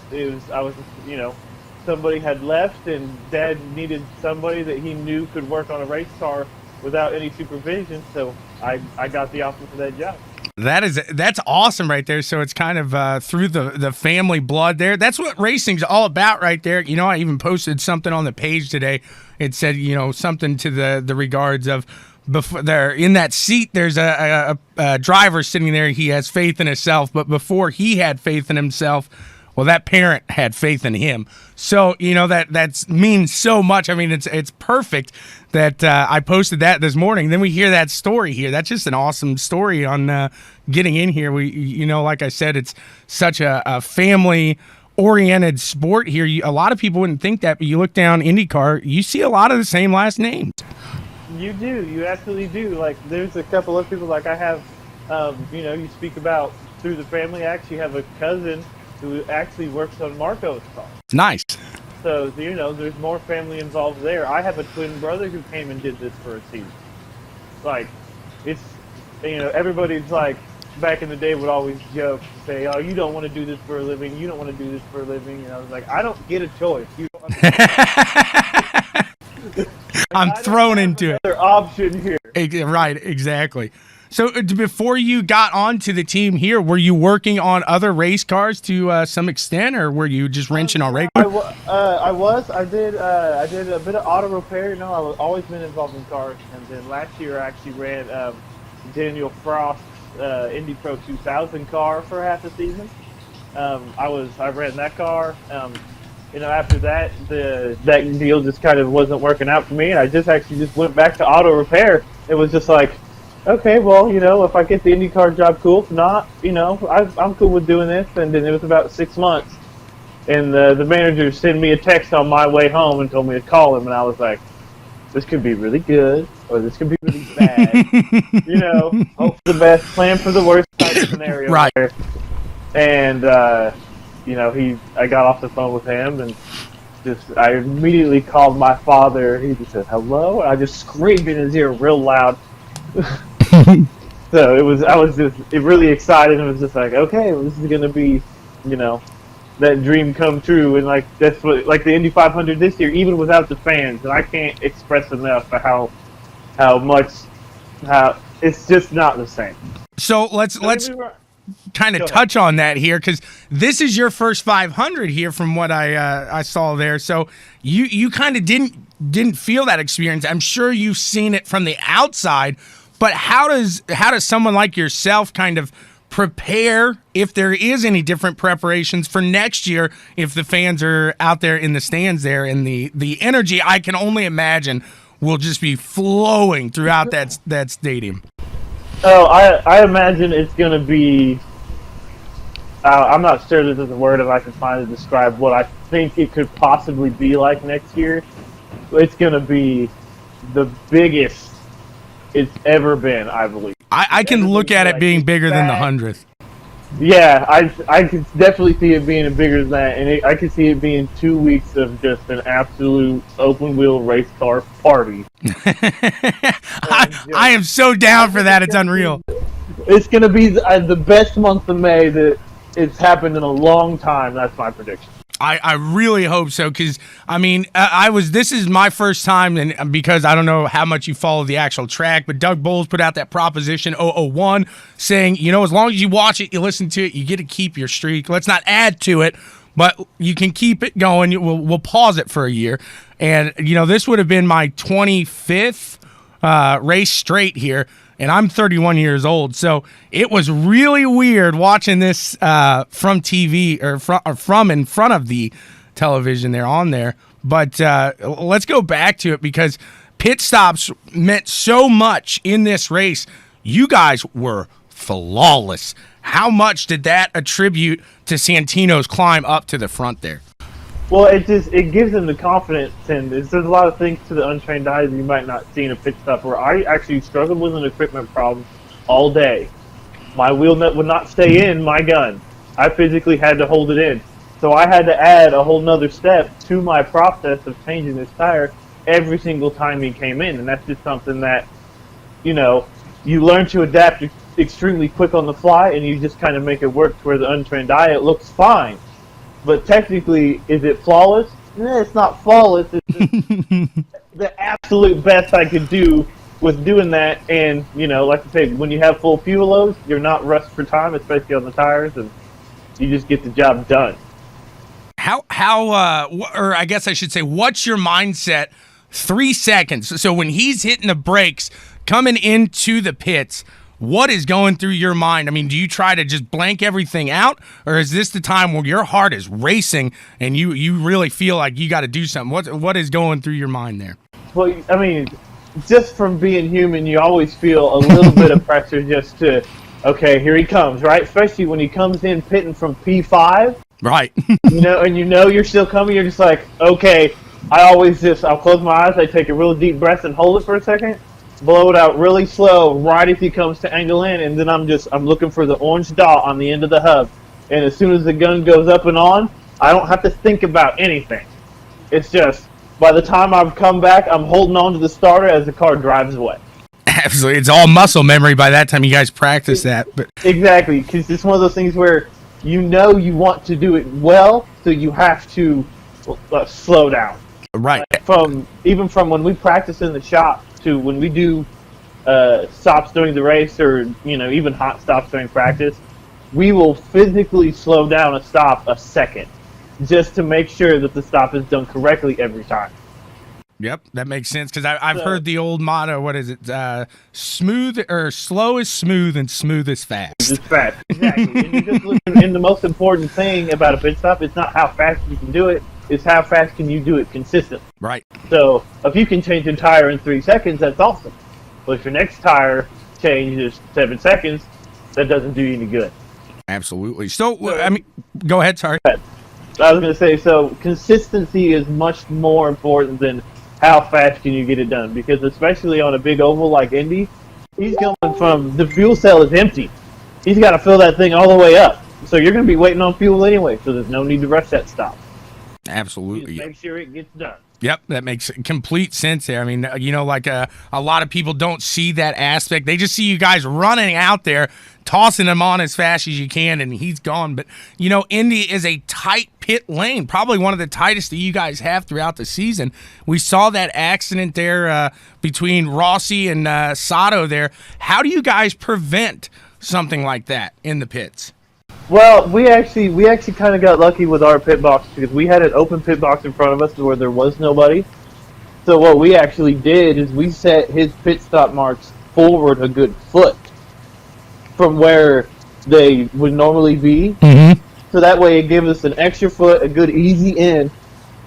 somebody had left and Dad needed somebody that he knew could work on a race car without any supervision, so I got the offer for that job. That's awesome right there. So it's kind of through the family blood there. That's what racing's all about right there. I even posted something on the page today. It said, something to the regards of before there in that seat, there's a driver sitting there. He has faith in himself, but before he had faith in himself, well, that parent had faith in him. So, that means so much. I mean, it's perfect that I posted that this morning. Then we hear that story here. That's just an awesome story on getting in here. We, like I said, it's such a family-oriented sport here. A lot of people wouldn't think that, but you look down IndyCar, you see a lot of the same last names. You do. You absolutely do. Like, there's a couple of people, like I have, you speak about through the family. I actually have a cousin who actually works on Marco's car. Nice. So, there's more family involved there. I have a twin brother who came and did this for a season. Like, it's, everybody's like, back in the day would always joke, say, oh, you don't want to do this for a living, you don't want to do this for a living. And I was like, I don't get a choice. You don't I'm thrown into it. Another option here. Right, exactly. So before you got onto the team here, were you working on other race cars to some extent, or were you just wrenching on regular? I was. I did a bit of auto repair. I've always been involved in cars. And then last year I actually ran Daniel Frost's Indy Pro 2000 car for half a season. I ran that car. After that, that deal just kind of wasn't working out for me, and I just went back to auto repair. It was just like, okay, well, if I get the IndyCar job, cool. If not, I'm cool with doing this. And then it was about 6 months, and the manager sent me a text on my way home and told me to call him, and I was like, this could be really good, or this could be really bad. Hope for the best, plan for the worst type of scenario. Right. There. And I got off the phone with him, and I immediately called my father. He just said hello, and I just screamed in his ear real loud. So I was just really excited, and it was just like, okay, well, this is gonna be, that dream come true, and like that's what, like the Indy 500 this year, even without the fans, and I can't express enough how it's just not the same. So let's kind of touch on that here, because this is your first 500 here from what I saw there. So you kind of didn't feel that experience. I'm sure you've seen it from the outside, But how does someone like yourself kind of prepare if there is any different preparations for next year if the fans are out there in the stands there, and the energy, I can only imagine, will just be flowing throughout that stadium? Oh, I imagine it's going to be, I'm not sure there's a word if I can find to describe what I think it could possibly be like next year. It's going to be the biggest it's ever been, I believe. I can look at it being bigger than the 100th. Yeah, I can definitely see it being bigger than that, and I can see it being 2 weeks of just an absolute open-wheel race car party. I am so down for that. It's unreal. It's going to be the best month of May that it's happened in a long time. That's my prediction. I really hope so, because, I mean, this is my first time, and because I don't know how much you follow the actual track, but Doug Bowles put out that Proposition 001 saying, as long as you watch it, you listen to it, you get to keep your streak. Let's not add to it, but you can keep it going. We'll pause it for a year. And, this would have been my 25th race straight here, and I'm 31 years old, so it was really weird watching this from TV or from in front of the television there on there. But let's go back to it, because pit stops meant so much in this race. You guys were flawless. How much did that attribute to Santino's climb up to the front there? Well, it gives them the confidence, and there's a lot of things to the untrained eye that you might not see in a pit stop, where I actually struggled with an equipment problem all day. My wheel nut would not stay in my gun. I physically had to hold it in. So I had to add a whole nother step to my process of changing this tire every single time he came in, and that's just something that, you learn to adapt extremely quick on the fly, and you just kind of make it work to where the untrained eye, it looks fine. But technically, is it flawless? It's not flawless. It's the absolute best I could do with doing that. And, like I said, when you have full fuel loads, you're not rushed for time, especially on the tires, and you just get the job done. Or I guess I should say, what's your mindset 3 seconds? So when he's hitting the brakes, coming into the pits, what is going through your mind? I mean, do you try to just blank everything out, or is this the time where your heart is racing and you really feel like you got to do something? What is going through your mind there? Well, I mean, just from being human, you always feel a little bit of pressure just to, okay, here he comes, right? Especially when he comes in pitting from P5. Right. And you're still coming, you're just like, okay, I'll close my eyes, I take a real deep breath and hold it for a second, blow it out really slow right as he comes to angle in, and then I'm looking for the orange dot on the end of the hub. And as soon as the gun goes up and on, I don't have to think about anything. It's just, by the time I've come back, I'm holding on to the starter as the car drives away. Absolutely. It's all muscle memory by that time you guys practice that. But exactly, because it's one of those things where you want to do it well, so you have to slow down. Right. Even from when we practice in the shop to when we do stops during the race, or even hot stops during practice, we will physically slow down a stop a second just to make sure that the stop is done correctly every time. Yep, that makes sense, because I've heard the old motto. What is it? Smooth or slow is smooth, and smooth is fast. It's fast, exactly. And the most important thing about a pit stop is not how fast you can do it; it's how fast can you do it consistently. Right. So if you can change a tire in 3 seconds, that's awesome. But if your next tire change is 7 seconds, that doesn't do you any good. Absolutely. So I mean, go ahead. Sorry. I was going to say, so consistency is much more important than how fast can you get it done, because especially on a big oval like Indy, he's going from, the fuel cell is empty. He's got to fill that thing all the way up. So you're going to be waiting on fuel anyway, so there's no need to rush that stop. Absolutely. Just make sure it gets done. Yep, that makes complete sense there. I mean, like a lot of people don't see that aspect. They just see you guys running out there, tossing him on as fast as you can, and he's gone. But, Indy is a tight pit lane, probably one of the tightest that you guys have throughout the season. We saw that accident there between Rossi and Sato there. How do you guys prevent something like that in the pits? Well, we actually kind of got lucky with our pit box, because we had an open pit box in front of us where there was nobody. So what we actually did is we set his pit stop marks forward a good foot from where they would normally be. Mm-hmm. So that way it gives us an extra foot, a good easy in,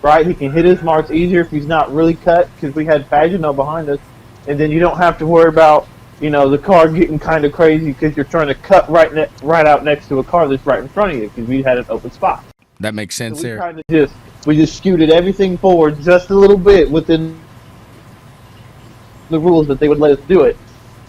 right? He can hit his marks easier if he's not really cut, because we had Paginot behind us. And then you don't have to worry about, the car getting kind of crazy because you're trying to cut right out next to a car that's right in front of you, because we had an open spot. That makes sense So there. we just scooted everything forward just a little bit within the rules that they would let us do it.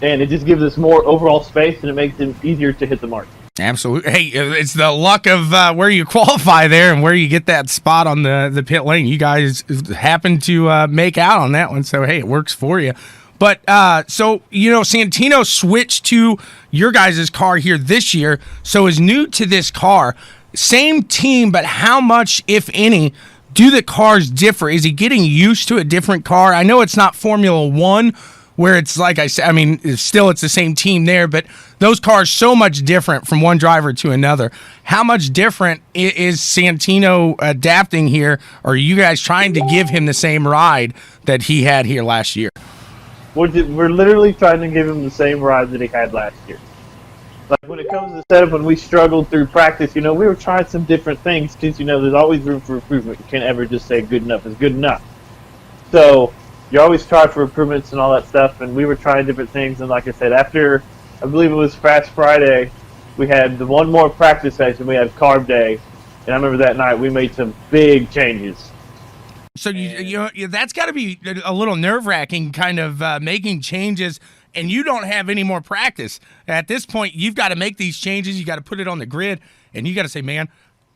And it just gives us more overall space, and it makes it easier to hit the mark. Absolutely. Hey, it's the luck of where you qualify there and where you get that spot on the pit lane. You guys happen to make out on that one, so hey, it works for you. But so Santino switched to your guys' car here this year, so is new to this car. Same team, but how much, if any, do the cars differ? Is he getting used to a different car? I know it's not Formula One, where it's like I said, I mean, it's the same team there, but those cars so much different from one driver to another. How much different is Santino adapting here, or are you guys trying to give him the same ride that he had here last year? We're literally trying to give him the same ride that he had last year. Like when it comes to setup, when we struggled through practice, we were trying some different things because, there's always room for improvement. You can't ever just say good enough is good enough. So you always try for improvements and all that stuff, and we were trying different things. And like I said, after, I believe it was Fast Friday, we had the one more practice session. We had Carb Day, and I remember that night we made some big changes. So that's got to be a little nerve-wracking, kind of making changes, and you don't have any more practice. At this point, you've got to make these changes. You got to put it on the grid, and you got to say, man,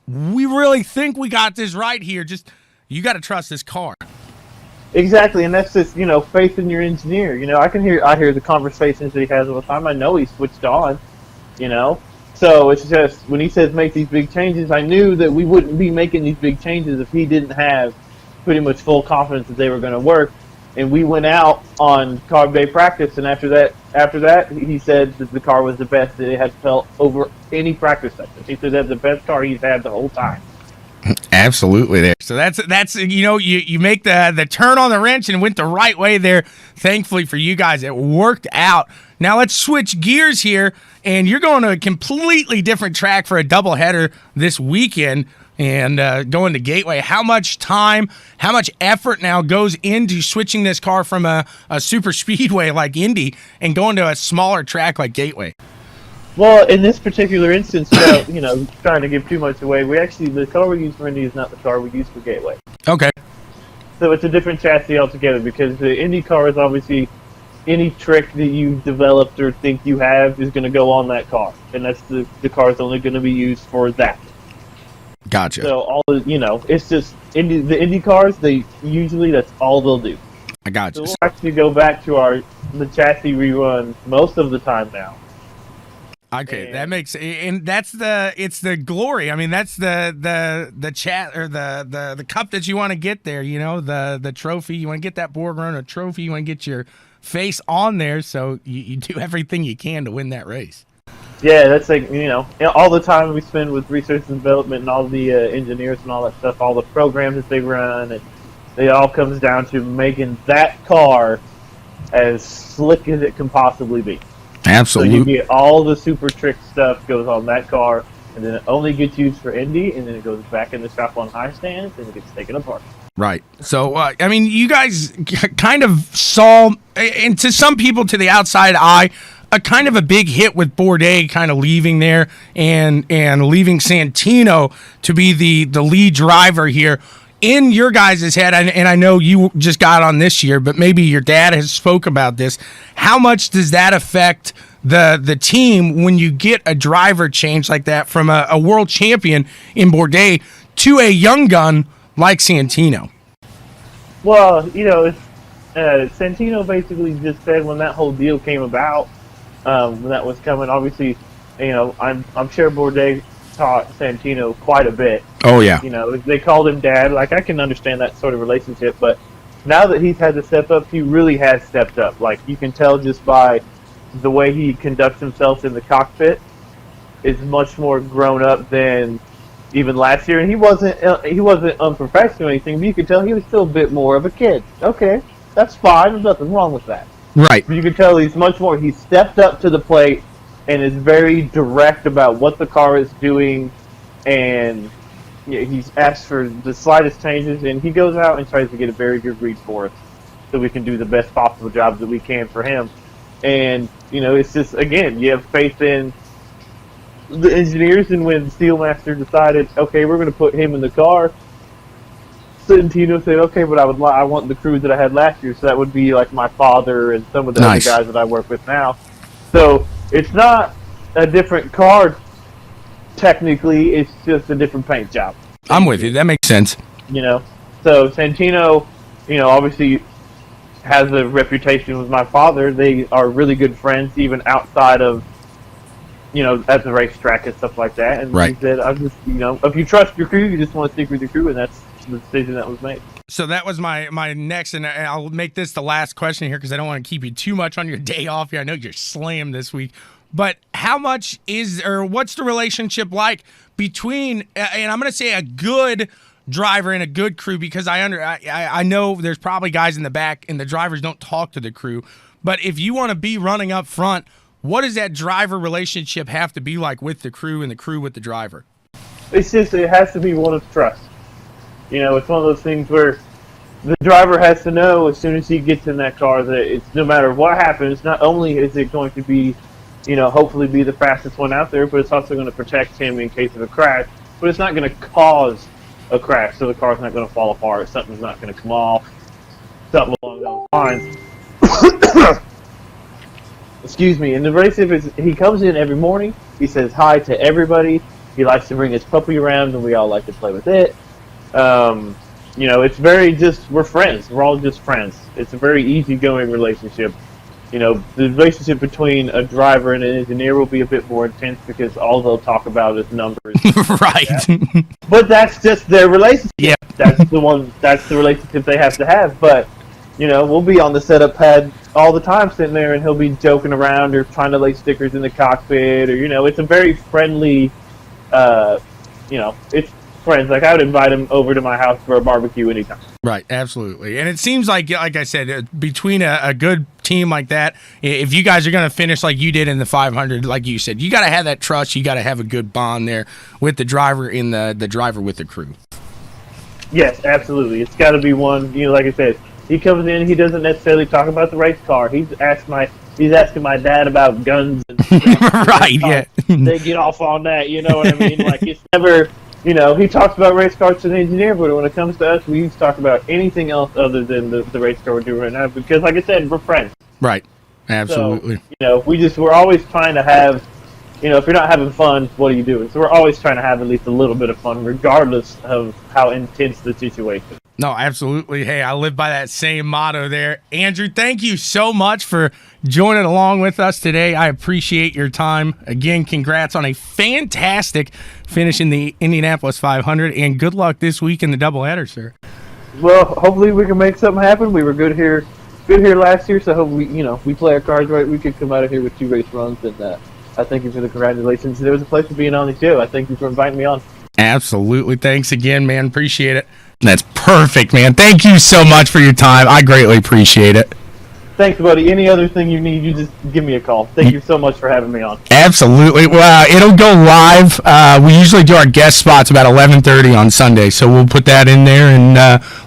we really think we got this right here. Just you got to trust this car. Exactly, and that's just faith in your engineer. I hear the conversations that he has all the time. I know he switched on. So it's just when he says make these big changes, I knew that we wouldn't be making these big changes if he didn't have pretty much full confidence that they were going to work. And we went out on Carb Day practice, and after that, he said that the car was the best that it had felt over any practice session. He said that's the best car he's had the whole time. Absolutely there. So that's you make the turn on the wrench and went the right way there. Thankfully for you guys, it worked out. Now let's switch gears here, and you're going to a completely different track for a doubleheader this weekend. And going to Gateway, how much time, how much effort now goes into switching this car from a super speedway like Indy and going to a smaller track like Gateway? Well, in this particular instance, without trying to give too much away, the car we use for Indy is not the car we use for Gateway. Okay. So it's a different chassis altogether, because the Indy car is obviously any trick that you've developed or think you have is going to go on that car, and that's the car is only going to be used for that. Gotcha. So it's just the Indy cars. That's all they'll do. I got you. So we'll actually go back to the chassis we run most of the time now. Okay, that makes, and it's the glory. I mean, that's the chat or the cup that you want to get there. The trophy. You want to get that Borg Runner trophy. You want to get your face on there, so you do everything you can to win that race. Yeah, that's all the time we spend with research and development and all the engineers and all that stuff, all the programs that they run, and it all comes down to making that car as slick as it can possibly be. Absolutely. So you get all the super trick stuff goes on that car, and then it only gets used for Indy, and then it goes back in the shop on high stands, and it gets taken apart. Right. So, you guys kind of saw, and to some people, to the outside eye, a kind of a big hit with Bourdais kind of leaving there and leaving Santino to be the lead driver here. In your guys' head, and I know you just got on this year, but maybe your dad has spoke about this, how much does that affect the team when you get a driver change like that from a world champion in Bourdais to a young gun like Santino? Well, Santino basically just said when that whole deal came about, when that was coming, obviously, I'm sure Bourdais taught Santino quite a bit. Oh, yeah. They called him dad. Like, I can understand that sort of relationship, but now that he's had to step up, he really has stepped up. Like, you can tell just by the way he conducts himself in the cockpit is much more grown up than even last year. And he wasn't unprofessional or anything, but you could tell he was still a bit more of a kid. Okay, that's fine. There's nothing wrong with that. Right. You can tell he's much more. He stepped up to the plate and is very direct about what the car is doing, and he's asked for the slightest changes, and he goes out and tries to get a very good read for us, so we can do the best possible job that we can for him. And it's just, again, you have faith in the engineers, and when Steelmaster decided, okay, we're going to put him in the car, Santino said, okay, but I want the crew that I had last year, so that would be like my father and some of the other guys that I work with now. So it's not a different car technically, it's just a different paint job. I'm with you. That makes sense. So Santino, obviously has a reputation with my father. They are really good friends, even outside of, at the racetrack and stuff like that. And he said, I just, if you trust your crew, you just want to stick with your crew, and that's the decision that was made. So that was my next, and I'll make this the last question here because I don't want to keep you too much on your day off here. I know you're slammed this week. But how much what's the relationship like between, and I'm going to say a good driver and a good crew, because I know there's probably guys in the back and the drivers don't talk to the crew. But if you want to be running up front, what does that driver relationship have to be like with the crew and the crew with the driver? It's just, it has to be one of trust. It's one of those things where the driver has to know as soon as he gets in that car that it's, no matter what happens, not only is it going to be, hopefully be the fastest one out there, but it's also going to protect him in case of a crash. But it's not going to cause a crash, so the car's not going to fall apart, something's not going to come off, something along those lines. Excuse me. And the race, he comes in every morning, he says hi to everybody, he likes to bring his puppy around, and we all like to play with it. It's very just, we're friends. We're all just friends. It's a very easygoing relationship. The relationship between a driver and an engineer will be a bit more intense because all they'll talk about is numbers. Right. But that's just their relationship. Yeah. That's the relationship they have to have. But, we'll be on the setup pad all the time sitting there, and he'll be joking around or trying to lay stickers in the cockpit, or, it's a very friendly, it's friends. Like, I would invite him over to my house for a barbecue anytime. Right, absolutely. And it seems like I said, between a good team like that, if you guys are going to finish like you did in the 500, like you said, you got to have that trust. You got to have a good bond there with the driver and the driver with the crew. Yes, absolutely. It's got to be one, like I said, he comes in, he doesn't necessarily talk about the race car. He's asking my dad about guns. And right, yeah. They get off on that, you know what I mean? Like, it's never... he talks about race cars to the engineer, but when it comes to us, we talk about anything else other than the race car we're doing right now, because, like I said, we're friends. Right. Absolutely. So, we're always trying to have, if you're not having fun, what are you doing? So we're always trying to have at least a little bit of fun, regardless of how intense the situation. No, absolutely. Hey, I live by that same motto there. Andrew, thank you so much for joining along with us today. I appreciate your time. Again, congrats on a fantastic finish in the Indianapolis 500, and good luck this week in the doubleheader, sir. Well, hopefully we can make something happen. We were good here last year, so hopefully, we play our cards right. We could come out of here with 2 race runs, and I thank you for the congratulations. It was a pleasure being on the show. I thank you for inviting me on. Absolutely. Thanks again, man. Appreciate it. That's perfect, man. Thank you so much for your time. I greatly appreciate it. Thanks, buddy. Any other thing you need, you just give me a call. Thank you so much for having me on. Absolutely. Well, it'll go live. We usually do our guest spots about 11:30 on Sunday, so we'll put that in there. And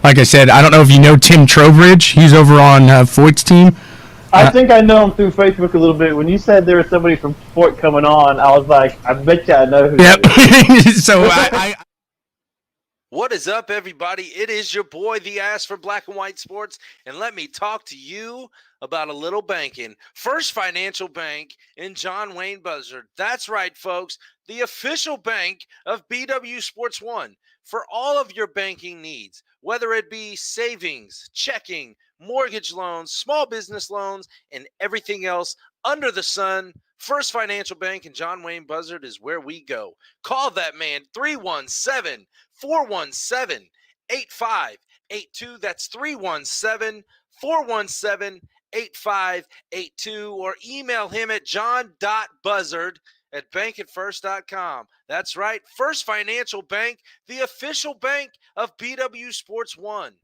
like I said, I don't know if you know Tim Trowbridge. He's over on Foyt's team. I think I know him through Facebook a little bit. When you said there was somebody from Foyt coming on, I was like, I bet you I know who that is. So What is up, everybody? It is your boy, the Ass for Black and White Sports, and let me talk to you about a little banking. First Financial Bank in John.buzzard. That's right, folks. The official bank of BW Sports 1 for all of your banking needs, whether it be savings, checking, mortgage loans, small business loans, and everything else under the sun. First Financial Bank in John.buzzard is where we go. Call that man, 317-417-8582. That's 317-417-8582. Or email him at John.buzzard at bankatfirst.com. That's right, First Financial Bank, the official bank of BW Sports 1.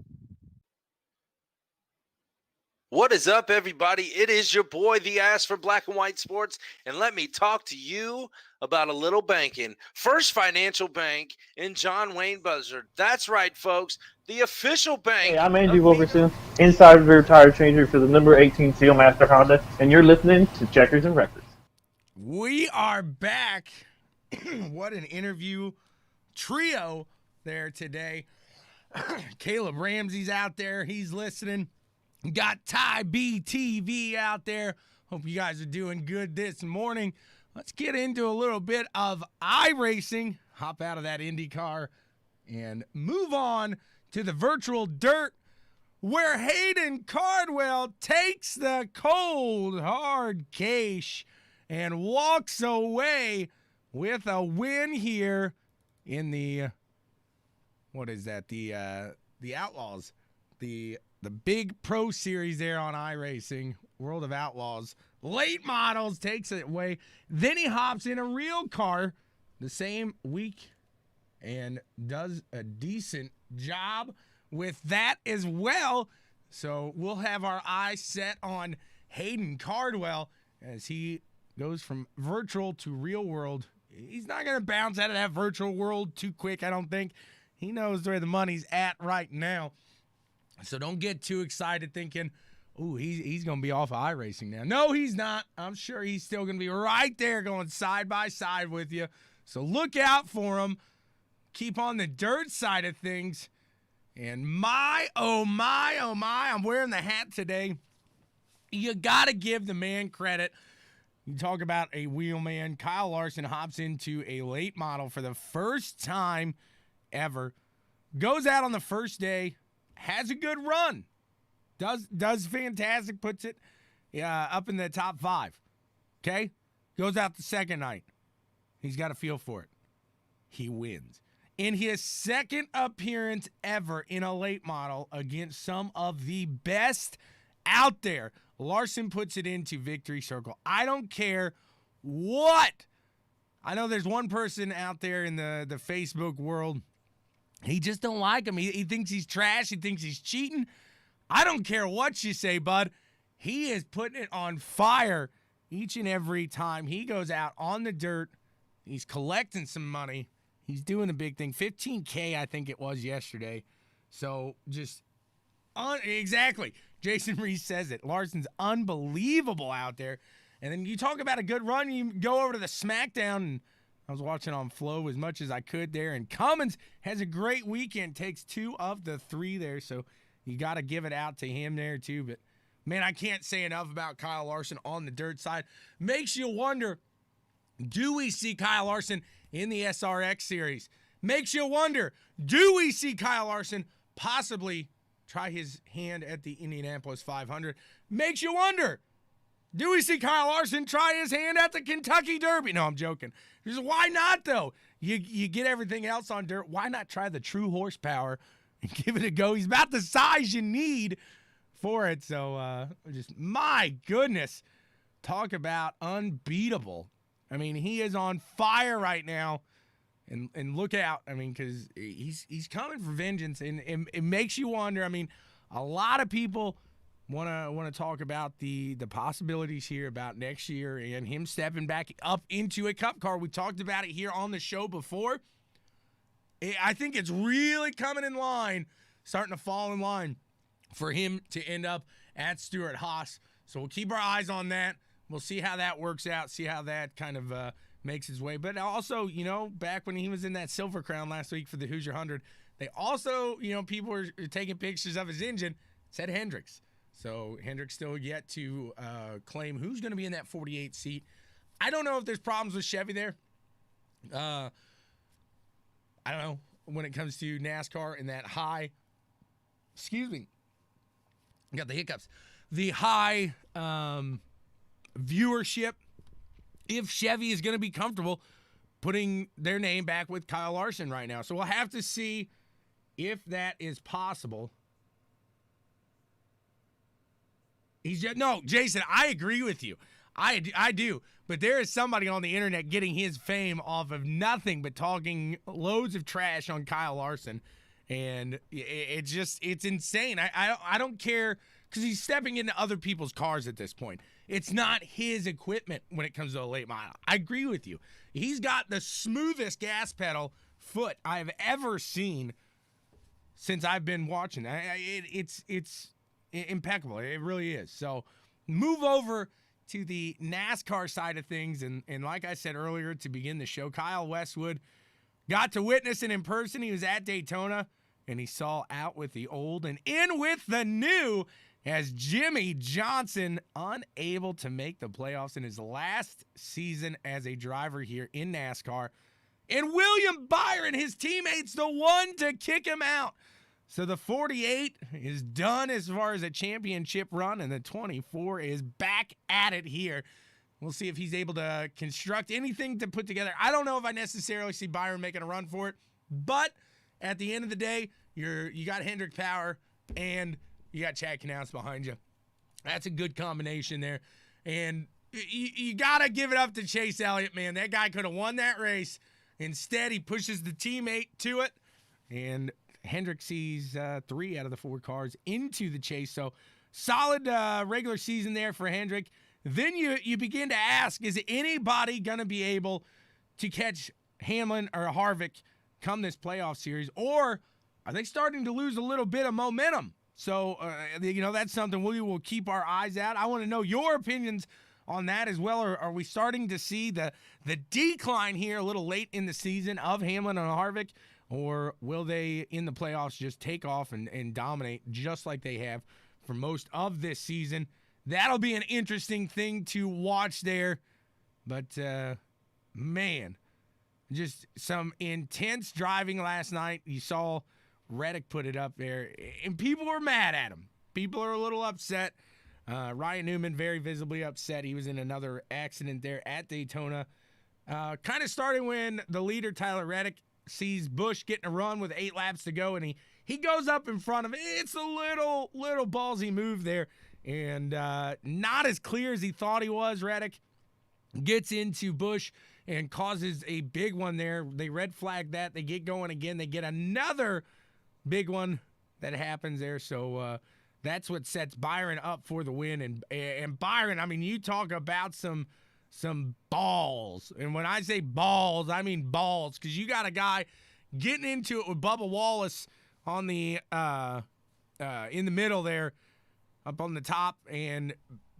What is up, everybody? It is your boy, the ass for Black and White Sports, and let me talk to you about a little banking. First Financial Bank in John.buzzard. That's right, folks. The official bank. Hey, I'm Andy Wilkerson, inside rear tire changer for the number 18 Sealmaster Honda, and you're listening to Checkers and Records. We are back. What an interview trio there today. Caleb Ramsey's out there. He's listening. Got Ty BTV out there. Hope you guys are doing good this morning. Let's get into a little bit of iRacing. Hop out of that Indy car and move on to the virtual dirt, where Hayden Cardwell takes the cold, hard cash and walks away with a win here in the, what is that? The Outlaws, the big pro series there on iRacing, World of Outlaws. Late models takes it away. Then he hops in a real car the same week and does a decent job with that as well. So we'll have our eyes set on Hayden Cardwell as he goes from virtual to real world. He's not going to bounce out of that virtual world too quick, I don't think. He knows where the money's at right now. So don't get too excited thinking, ooh, he's going to be off of iRacing now. No, he's not. I'm sure he's still going to be right there going side by side with you. So look out for him. Keep on the dirt side of things. And my, I'm wearing the hat today. You got to give the man credit. You talk about a wheelman. Kyle Larson hops into a late model for the first time ever. Goes out on the first day. Has a good run. Does fantastic. Puts it up in the top 5. Okay? Goes out the second night. He's got a feel for it. He wins. In his second appearance ever in a late model against some of the best out there, Larson puts it into victory circle. I don't care what. I know there's one person out there in the Facebook world. He just don't like him. He thinks he's trash. He thinks he's cheating. I don't care what you say, bud. He is putting it on fire each and every time he goes out on the dirt. He's collecting some money. He's doing a big thing. $15K, I think it was yesterday. So just exactly. Jason Reese says it. Larson's unbelievable out there. And then you talk about a good run. You go over to the SmackDown, and I was watching on Flow as much as I could there. And Cummins has a great weekend. Takes 2 of the 3 there. So you got to give it out to him there too. But, man, I can't say enough about Kyle Larson on the dirt side. Makes you wonder, do we see Kyle Larson in the SRX series? Makes you wonder, do we see Kyle Larson possibly try his hand at the Indianapolis 500? Makes you wonder, do we see Kyle Larson try his hand at the Kentucky Derby? No, I'm joking. Just why not, though? You get everything else on dirt. Why not try the true horsepower and give it a go? He's about the size you need for it. So, just, my goodness, talk about unbeatable. I mean, he is on fire right now, and look out. I mean, because he's coming for vengeance, and it makes you wonder. I mean, a lot of people want to talk about the possibilities here about next year and him stepping back up into a cup car. We talked about it here on the show before. I think it's really coming in line, starting to fall in line for him to end up at Stewart-Haas. So we'll keep our eyes on that. We'll see how that works out, see how that kind of makes its way. But also, you know, back when he was in that Silver Crown last week for the Hoosier 100, they also, you know, people were taking pictures of his engine, said Hendricks. So Hendricks still yet to claim who's going to be in that 48 seat. I don't know if there's problems with Chevy there. I don't know when it comes to NASCAR and that high, excuse me, got the hiccups, the high viewership, if Chevy is going to be comfortable putting their name back with Kyle Larson right now. So we'll have to see if that is possible. No, Jason, I agree with you. I do. But there is somebody on the internet getting his fame off of nothing but talking loads of trash on Kyle Larson. And it's insane. I don't care because he's stepping into other people's cars at this point. It's not his equipment when it comes to a late model. I agree with you. He's got the smoothest gas pedal foot I've ever seen since I've been watching. It's impeccable. It really is. So move over to the NASCAR side of things. And like I said earlier to begin the show, Kyle Westwood got to witness it in person. He was at Daytona, and he saw out with the old and in with the new as Jimmy Johnson unable to make the playoffs in his last season as a driver here in NASCAR. And William Byron, his teammates, the one to kick him out. So the 48 is done as far as a championship run, and the 24 is back at it here. We'll see if he's able to construct anything to put together. I don't know if I necessarily see Byron making a run for it, but at the end of the day, you got Hendrick Power and you got Chad Knaus behind you. That's a good combination there. And you got to give it up to Chase Elliott, man. That guy could have won that race. Instead, he pushes the teammate to it, and Hendrick sees 3 out of the 4 cars into the chase. So solid regular season there for Hendrick. Then you begin to ask, is anybody going to be able to catch Hamlin or Harvick come this playoff series, or are they starting to lose a little bit of momentum? So, that's something we will keep our eyes out. I want to know your opinions on that as well. Or are we starting to see the decline here a little late in the season of Hamlin and Harvick, or will they in the playoffs just take off and dominate just like they have for most of this season? That'll be an interesting thing to watch there. But, man, just some intense driving last night. You saw Reddick put it up there, and people were mad at him. People are a little upset. Ryan Newman very visibly upset. He was in another accident there at Daytona. Kind of starting when the leader, Tyler Reddick, sees Busch getting a run with 8 laps to go, and he goes up in front of it. It's a little ballsy move there, and not as clear as he thought he was. Reddick gets into Busch and causes a big one there. They red flag that. They get going again. They get another big one that happens there. So that's what sets Byron up for the win. And Byron, I mean, you talk about some balls. And when I say balls, I mean balls, because you got a guy getting into it with Bubba Wallace on the in the middle there, up on the top, and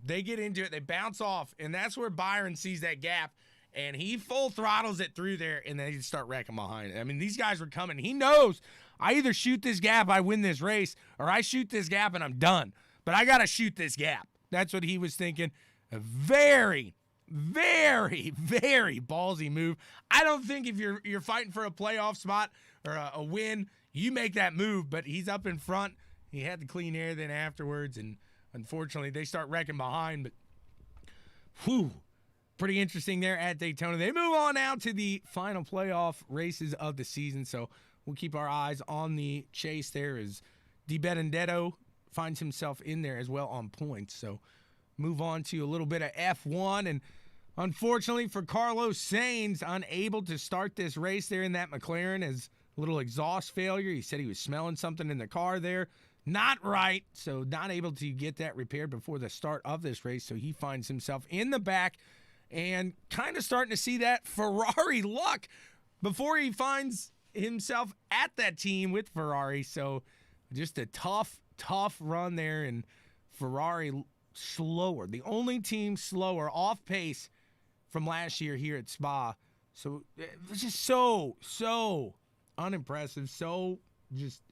they get into it. They bounce off, and that's where Byron sees that gap, and he full throttles it through there, and they start wrecking behind it. I mean, these guys were coming. He knows I either shoot this gap, I win this race, or I shoot this gap and I'm done. But I got to shoot this gap. That's what he was thinking. A very, very, very ballsy move. I don't think if you're fighting for a playoff spot or a win, you make that move. But he's up in front. He had the clean air then afterwards, and unfortunately they start wrecking behind. But whew, pretty interesting there at Daytona. They move on now to the final playoff races of the season. So we'll keep our eyes on the chase there as Di Benedetto finds himself in there as well on points. So move on to a little bit of F1. And unfortunately for Carlos Sainz, unable to start this race there in that McLaren as a little exhaust failure. He said he was smelling something in the car there. Not right. So not able to get that repaired before the start of this race. So he finds himself in the back and kind of starting to see that Ferrari luck before he finds himself at that team with Ferrari. So just a tough run there, and Ferrari slower. The only team slower, off pace from last year here at Spa. So it was just so unimpressive, so just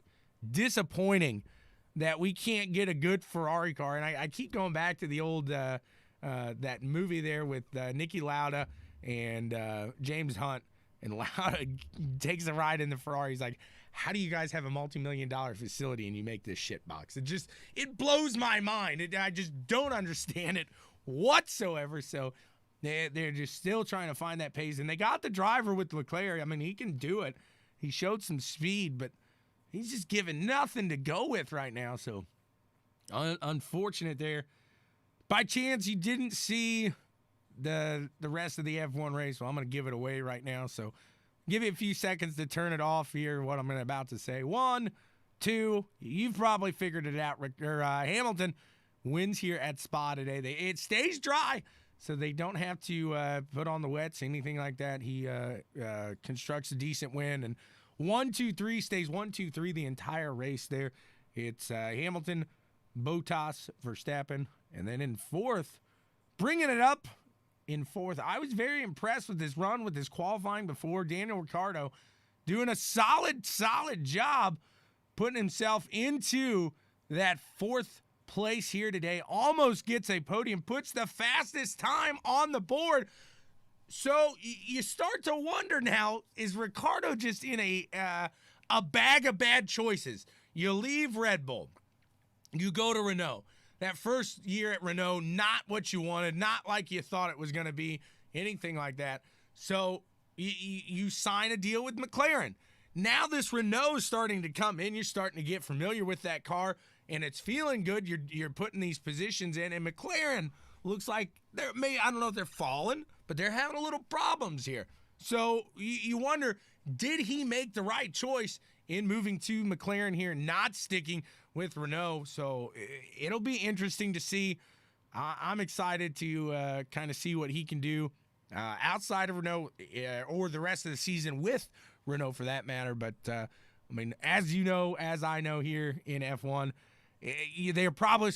disappointing that we can't get a good Ferrari car. And I keep going back to the old that movie there with Niki Lauda and James Hunt. And Lauda takes a ride in the Ferrari. He's like, how do you guys have a multi-million-dollar facility and you make this shit box? It blows my mind. I just don't understand it whatsoever. So they're just still trying to find that pace. And they got the driver with Leclerc. I mean, he can do it. He showed some speed, but he's just given nothing to go with right now. So unfortunate there. By chance, you didn't see the rest of the F1 race. Well, I'm going to give it away right now. So give you a few seconds to turn it off here, what I'm about to say. 1, 2, you've probably figured it out. Hamilton wins here at Spa today. It stays dry, so they don't have to put on the wets, anything like that. He constructs a decent win, and 1, 2, 3 stays 1, 2, 3 the entire race there. It's Hamilton, Bottas, Verstappen, and then in 4th, bringing it up in 4th. I was very impressed with this run, with this qualifying before. Daniel Ricciardo doing a solid job putting himself into that 4th place here today. Almost gets a podium, puts the fastest time on the board. So you start to wonder now, is Ricciardo just in a bag of bad choices? You leave Red Bull, you go to Renault. That first year at Renault, not what you wanted, not like you thought it was going to be, anything like that. So you sign a deal with McLaren. Now this Renault is starting to come in. You're starting to get familiar with that car, and it's feeling good. You're putting these positions in, and McLaren looks like I don't know if they're falling, but they're having a little problems here. So you wonder, did he make the right choice in moving to McLaren here, not sticking with Renault? So it'll be interesting to see. I'm excited to kind of see what he can do outside of Renault or the rest of the season with Renault for that matter. But, I mean, as you know, as I know here in F1, they're probably,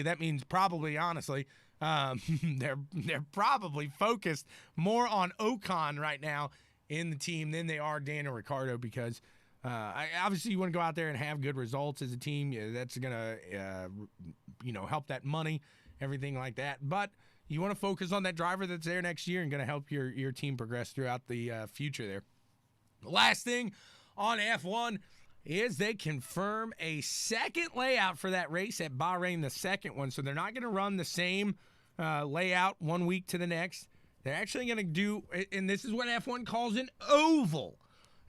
that means probably, honestly, they're probably focused more on Ocon right now in the team than they are Daniel Ricciardo, because obviously you want to go out there and have good results as a team. That's going to help that money, everything like that. But you want to focus on that driver that's there next year and going to help your team progress throughout the future there. The last thing on F1 is they confirm a second layout for that race at Bahrain, the second one. So they're not going to run the same layout one week to the next. They're actually going to do, and this is what F1 calls an oval.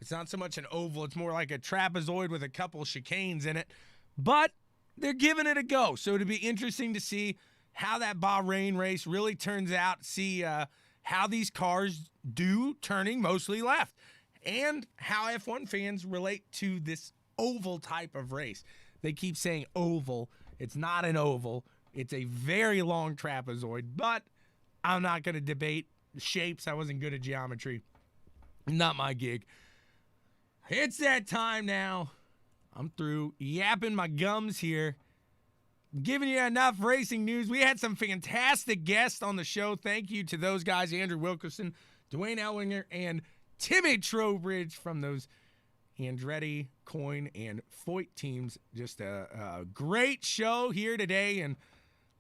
It's not so much an oval. It's more like a trapezoid with a couple chicanes in it. But they're giving it a go. So it'll be interesting to see how that Bahrain race really turns out, see how these cars do turning mostly left, and how F1 fans relate to this oval type of race. They keep saying oval. It's not an oval. It's a very long trapezoid, but I'm not going to debate shapes. I wasn't good at geometry. Not my gig. It's that time now. I'm through yapping my gums here. Giving you enough racing news. We had some fantastic guests on the show. Thank you to those guys, Andrew Wilkerson, Dwayne Ellinger, and Timmy Trowbridge from those Andretti, Coyne, and Foyt teams. Just a great show here today, and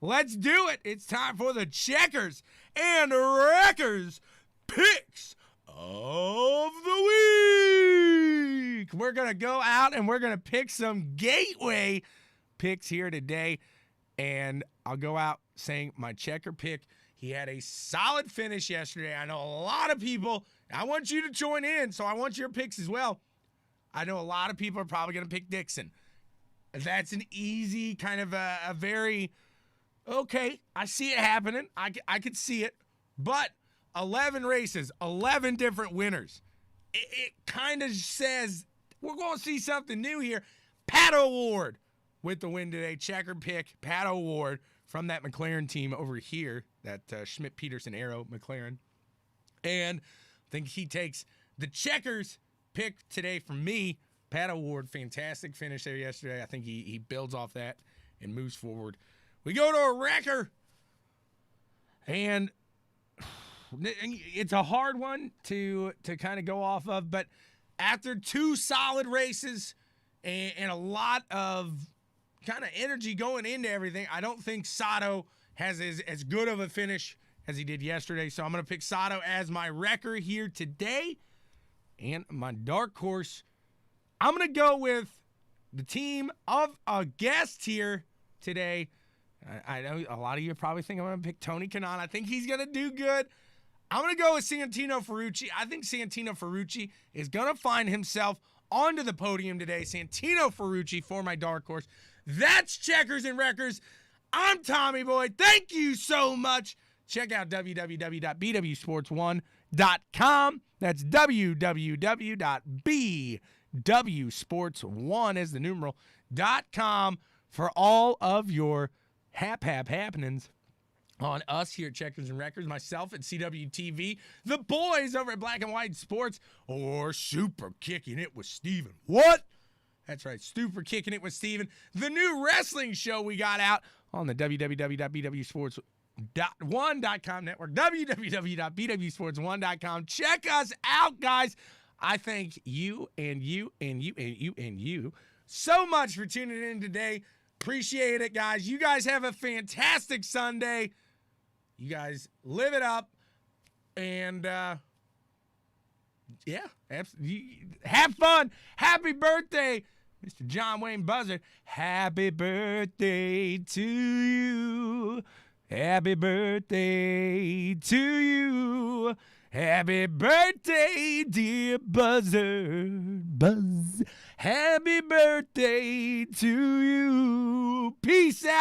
let's do it. It's time for the Checkers and Wreckers Picks of the Week. We're going to go out and we're going to pick some gateway picks here today, and I'll go out saying my checker pick. He had a solid finish yesterday. I know a lot of people, I want you to join in, so I want your picks as well. I know a lot of people are probably going to pick Dixon. That's an easy kind of a very, okay, I see it happening. I could see it, but 11 races, 11 different winners. It kind of says we're going to see something new here. Pato Ward with the win today. Checker pick, Pato Ward from that McLaren team over here, that Schmidt-Peterson Aero McLaren. And I think he takes the Checkers pick today from me. Pato Ward, fantastic finish there yesterday. I think he builds off that and moves forward. We go to a wrecker. And it's a hard one to kind of go off of, but after 2 solid races and a lot of kind of energy going into everything, I don't think Sato has as good of a finish as he did yesterday. So I'm going to pick Sato as my wrecker here today. And my dark horse, I'm going to go with the team of a guest here today. I know a lot of you probably think I'm going to pick Tony Kanaan. I think he's going to do good. I'm going to go with Santino Ferrucci. I think Santino Ferrucci is going to find himself onto the podium today. Santino Ferrucci for my dark horse. That's Checkers and Wreckers. I'm Tommy Boy. Thank you so much. Check out www.bwsports1.com. That's www.bwsports1.com. wsports1 as the numeral.com for all of your happenings on us here at Checkers and Records, myself at CWTV, the boys over at Black and White Sports, or Super Kicking It with Steven. What? That's right, Super Kicking It with Steven, the new wrestling show we got out on the www.bwsports1.com network, www.bwsports1.com. Check us out, guys. I thank you and you and you and you and you so much for tuning in today. Appreciate it, guys. You guys have a fantastic Sunday. You guys live it up. And, yeah, have fun. Happy birthday, Mr. John.buzzard. Happy birthday to you. Happy birthday to you. Happy birthday, dear Buzzard. Buzz. Happy birthday to you. Peace out.